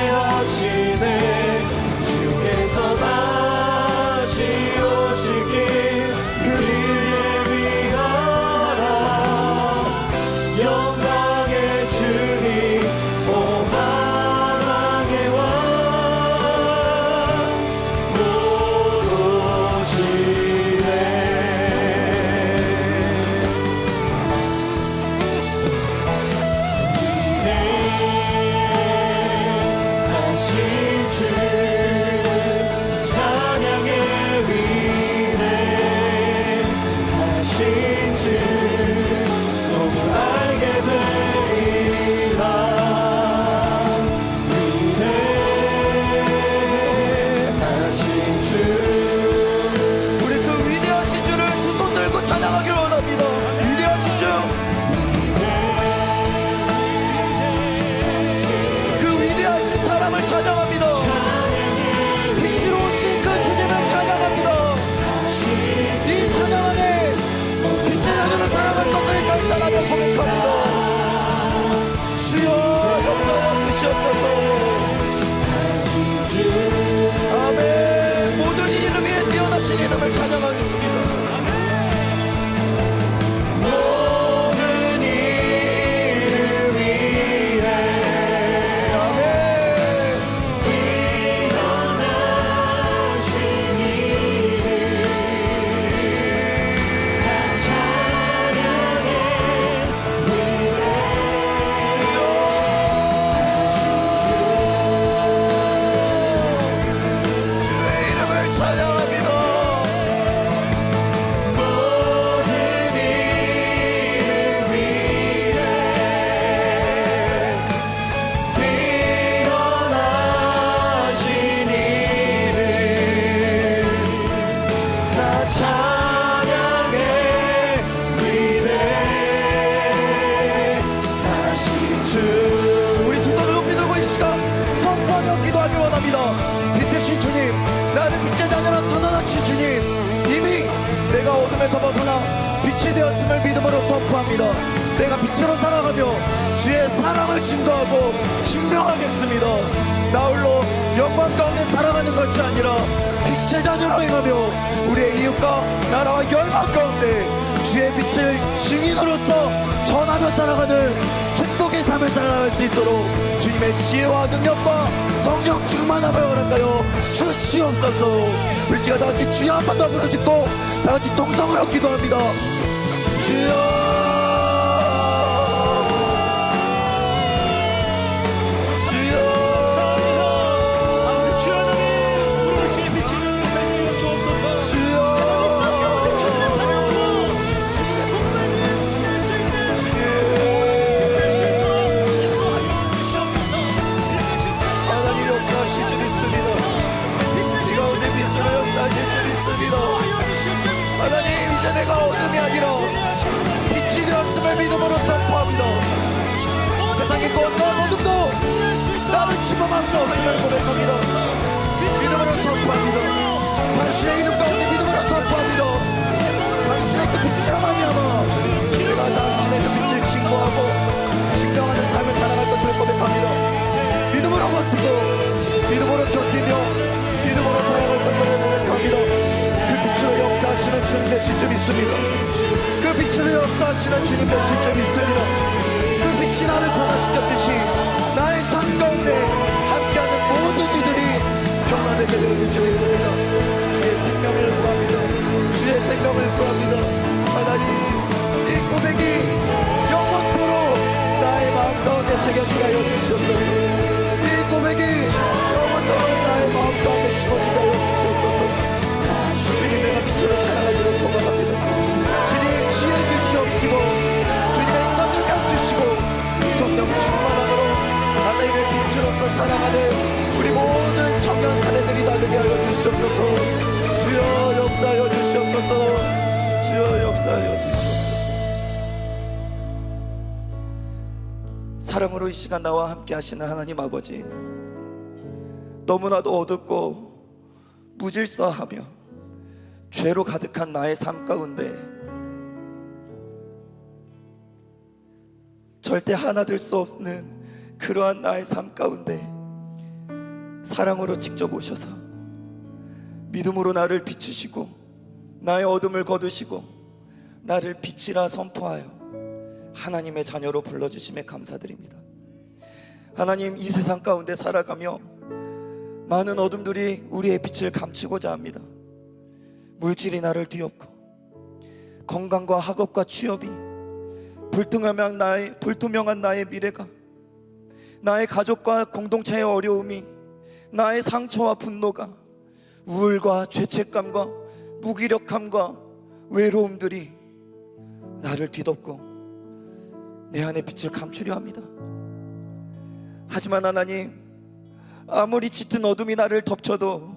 귀하신 이름을 찬양하겠습니다. 모든 일을 위해 뛰어나신 이를 다 찬양해 주의 이름을 찬양합니다. 모든 일을 위해 뛰어나신 이를 다 찬양해 위대하신 주. 우리 두 손을 높이 들고 이 시간 선포하며 기도하기 원합니다. 빛이신 주님, 나는 빛의 자녀라 선언하신 주님, 이미 내가 어둠에서 벗어나 빛이 되었음을 믿음으로 선포합니다. 내가 빛으로 살아가며 주의 사랑을 증거하고 증명하겠습니다. 나 홀로 영광 가운데 살아가는 것이 아니라 빛의 자녀로 행하며 우리의 이웃과 나라와 열방 가운데 주의 빛을 증인으로서 전하며 살아가는 축복의 삶을 살아갈 수 있도록 주님의 지혜와 능력과 성령 충만함을 허락하여 주시옵소서. 우리 시간 다같이 주여 한 번 더 부르짖고 다같이 동성으로 기도합니다. 주여, 우리 주 하나님, 우리를 주의 비치는 삶에 주옵소서. 주여, 하나님 땅 가운데 주님의 사명과 주님의 복음을 위해 숨길 수 있는 인도하여 주시옵소서. 빛내신 주 하나님 역사하실 줄 믿습니다. 이 가운데 빛으로 역사하실 줄 믿습니다. 인도하여 주시옵소서. 하나님, 이제 내가 어둠이 아니라 빛이 되었음을 믿음으로 선포합니다. 세상의 꽃과 어둠도 나를 침범할 수 없음을 고백합니다. 믿음으로 선포합니다. 당신의 이름 가운데 믿음으로 선포합니다. 당신의 그 빛으로 말미암아 내가 당신의 그 빛을 증거하고 증명하는 삶을 살아갈 것을 고백합니다. 믿음으로 버티고 믿음으로 견디며 믿음으로 살아갈 것을 고백합니다. 그 빛으로 역사하시는 주님 되신 줄 믿습니다. 그 빛으로 역사하시는 주님 되신 줄 믿습니다. 그 빛이 나를 변화시켰듯이 나의 삶 가운데 함께하는 모든 이들이 평안되게 되는 줄 믿습니다. 주의 생명을 구합니다. 주의 생명을 구합니다. 하나님, 이 고백이 영원토록 나의 마음 가운데 새겨지게 하여 주시옵소서. 이 고백이 영원토록 나의 마음 가운데 심어지게 하여 주시옵소서. 주님, 내가 빛으로 살아가기를 소망합니다. 주님, 지혜 주시옵시고 주님의 인간 능력 주시고 성령 충만함으로 하나님의 빛으로서 살아가는 우리 모든 청년 사례들이 다 되게 하여 주시옵소서. 주여 역사하여 주시옵소서. 주여 역사하여 주시옵소서. 사랑으로 이 시간 나와 함께 하시는 하나님 아버지, 너무나도 어둡고 무질서하며 죄로 가득한 나의 삶 가운데 절대 하나 될 수 없는 그러한 나의 삶 가운데 사랑으로 직접 오셔서 믿음으로 나를 비추시고 나의 어둠을 거두시고 나를 빛이라 선포하여 하나님의 자녀로 불러주심에 감사드립니다. 하나님, 이 세상 가운데 살아가며 많은 어둠들이 우리의 빛을 감추고자 합니다. 물질이 나를 뒤엎고 건강과 학업과 취업이 불투명한 나의 미래가, 나의 가족과 공동체의 어려움이, 나의 상처와 분노가, 우울과 죄책감과 무기력함과 외로움들이 나를 뒤덮고 내 안에 빛을 감추려 합니다. 하지만 하나님, 아무리 짙은 어둠이 나를 덮쳐도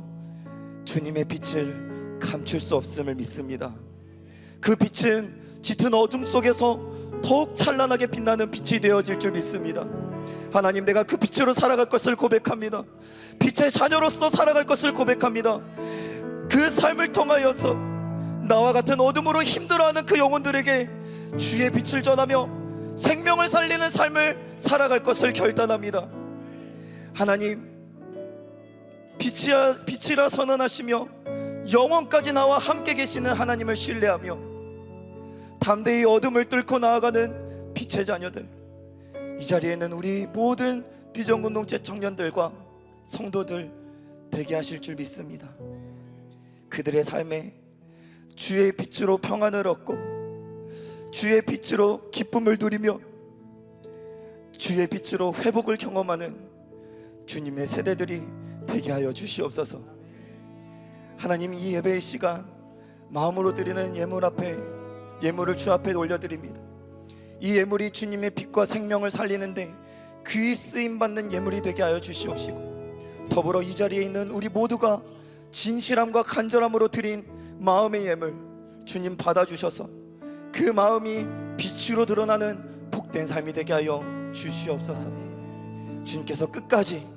주님의 빛을 감출 수 없음을 믿습니다. 그 빛은 짙은 어둠 속에서 더욱 찬란하게 빛나는 빛이 되어질 줄 믿습니다. 하나님, 내가 그 빛으로 살아갈 것을 고백합니다. 빛의 자녀로서 살아갈 것을 고백합니다. 그 삶을 통하여서 나와 같은 어둠으로 힘들어하는 그 영혼들에게 주의 빛을 전하며 생명을 살리는 삶을 살아갈 것을 결단합니다. 하나님, 빛이라 선언하시며 영원까지 나와 함께 계시는 하나님을 신뢰하며 담대히 어둠을 뚫고 나아가는 빛의 자녀들, 이 자리에는 우리 모든 비전공동체 청년들과 성도들 되게 하실 줄 믿습니다. 그들의 삶에 주의 빛으로 평안을 얻고 주의 빛으로 기쁨을 누리며 주의 빛으로 회복을 경험하는 주님의 세대들이 되게 하여 주시옵소서. 하나님, 이 예배의 시간 마음으로 드리는 예물 앞에 예물을 주 앞에 올려드립니다. 이 예물이 주님의 빛과 생명을 살리는데 귀히 쓰임받는 예물이 되게 하여 주시옵시고, 더불어 이 자리에 있는 우리 모두가 진실함과 간절함으로 드린 마음의 예물 주님 받아주셔서 그 마음이 빛으로 드러나는 복된 삶이 되게 하여 주시옵소서. 주님께서 끝까지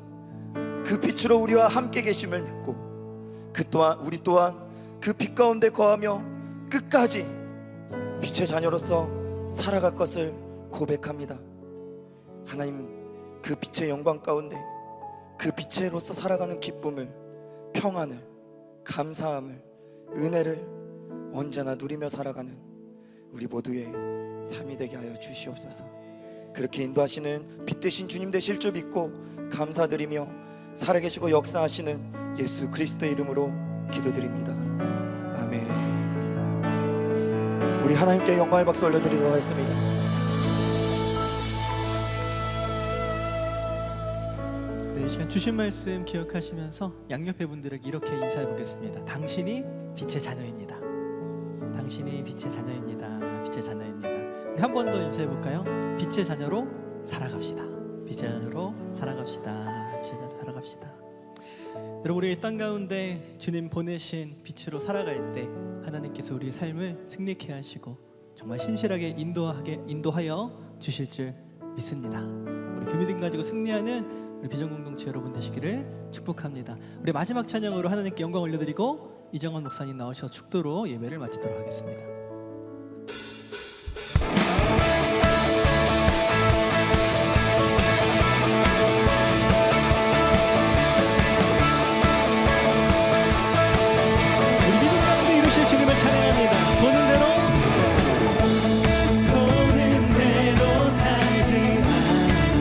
그 빛으로 우리와 함께 계심을 믿고 우리 또한 그 빛 가운데 거하며 끝까지 빛의 자녀로서 살아갈 것을 고백합니다. 하나님, 그 빛의 영광 가운데 그 빛으로서 살아가는 기쁨을, 평안을, 감사함을, 은혜를 언제나 누리며 살아가는 우리 모두의 삶이 되게 하여 주시옵소서. 그렇게 인도하시는 빛 되신 주님 되실 줄 믿고 감사드리며 살아계시고 역사하시는 예수 그리스도의 이름으로 기도드립니다. 아멘. 우리 하나님께 영광의 박수 올려드리도록 하겠습니다. 네, 이 시간 주신 말씀 기억하시면서 양옆에 분들에게 이렇게 인사해 보겠습니다. 당신이 빛의 자녀입니다. 당신이 빛의 자녀입니다. 빛의 자녀입니다. 우리 한 번 더 인사해 볼까요? 빛의 자녀로 살아갑시다. 빛의 자녀로 살아갑시다. 빛의 자녀로 살아갑시다. 여러분, 우리의 땅 가운데 주님 보내신 빛으로 살아갈 때 하나님께서 우리의 삶을 승리케 하시고 정말 신실하게 인도하여 주실 줄 믿습니다. 우리 그 믿음 가지고 승리하는 우리 비전공동체 여러분 되시기를 축복합니다. 우리 마지막 찬양으로 하나님께 영광 올려드리고 이정원 목사님 나오셔서 축도로 예배를 마치도록 하겠습니다. 주님을 찬양합니다. 보는 대로 살지 않고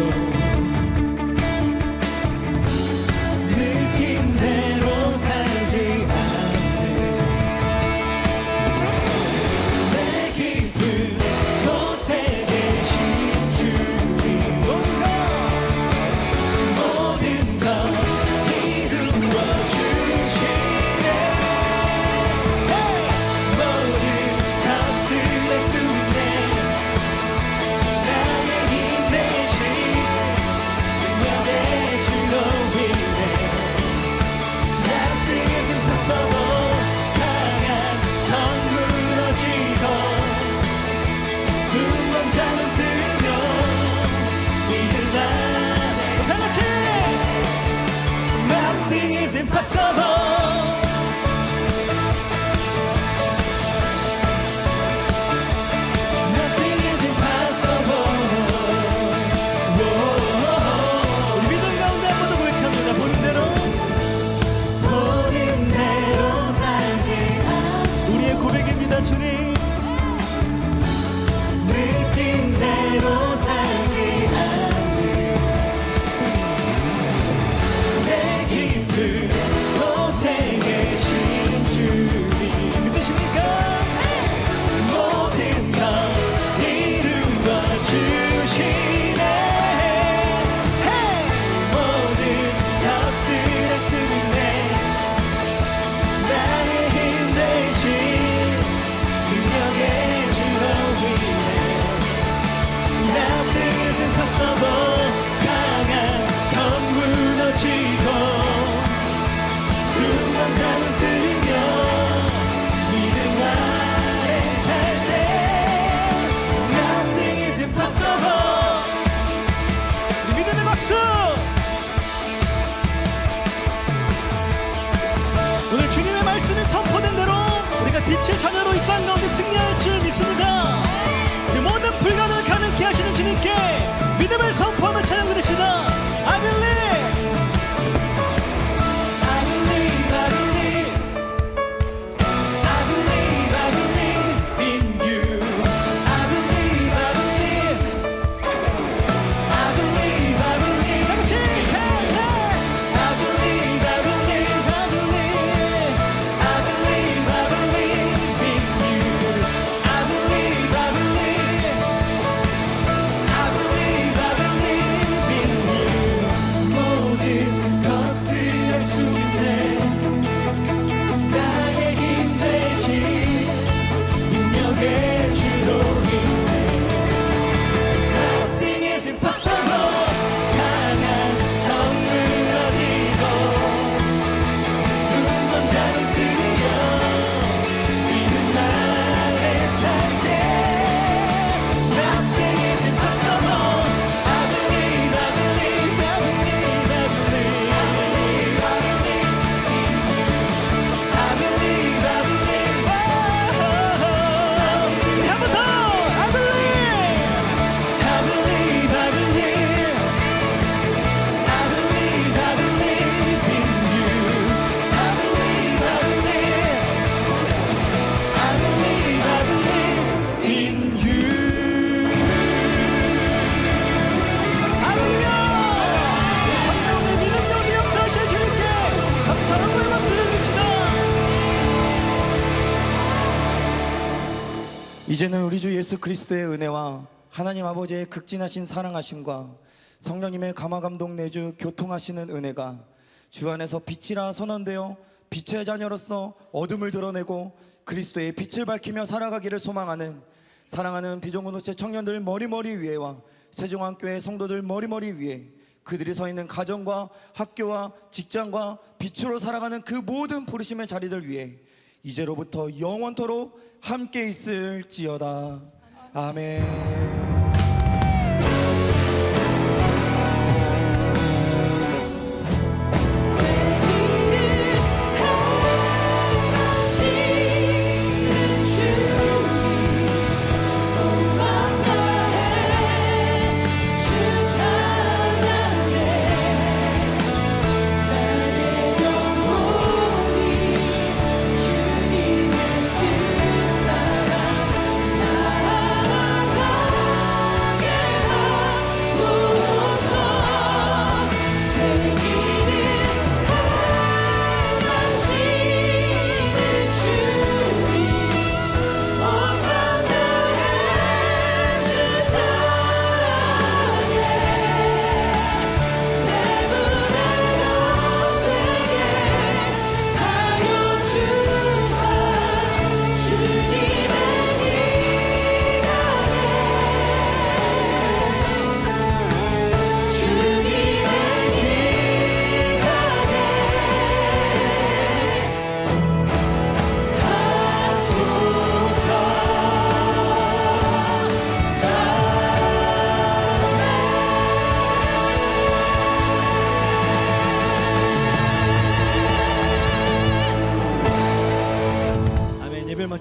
느낀 대로 살지 않는 내 깊은 곳에 계신 주님, 모든 것 이루어 주시네. 빛의 자녀로 이 땅 가운데 승리할 줄 믿습니다. 우리 모든 불가능을 가능케 하시는 주님께 믿음을 선포하며 찬양 드립시다. I believe, I believe, I believe. 이제는 우리 주 예수 그리스도의 은혜와 하나님 아버지의 극진하신 사랑하심과 성령님의 감화감동 내주 교통하시는 은혜가 주 안에서 빛이라 선언되어 빛의 자녀로서 어둠을 드러내고 그리스도의 빛을 밝히며 살아가기를 소망하는 사랑하는 비전공동체 청년들 머리머리 위에와 세종한교회 성도들 머리머리 위에 그들이 서 있는 가정과 학교와 직장과 빛으로 살아가는 그 모든 부르심의 자리들 위에 이제로부터 영원토록 함께 있을지어다. 아멘.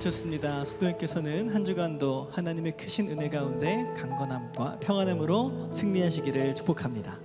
마쳤습니다. 성도님께서는 한 주간도 하나님의 크신 은혜 가운데 강건함과 평안함으로 승리하시기를 축복합니다.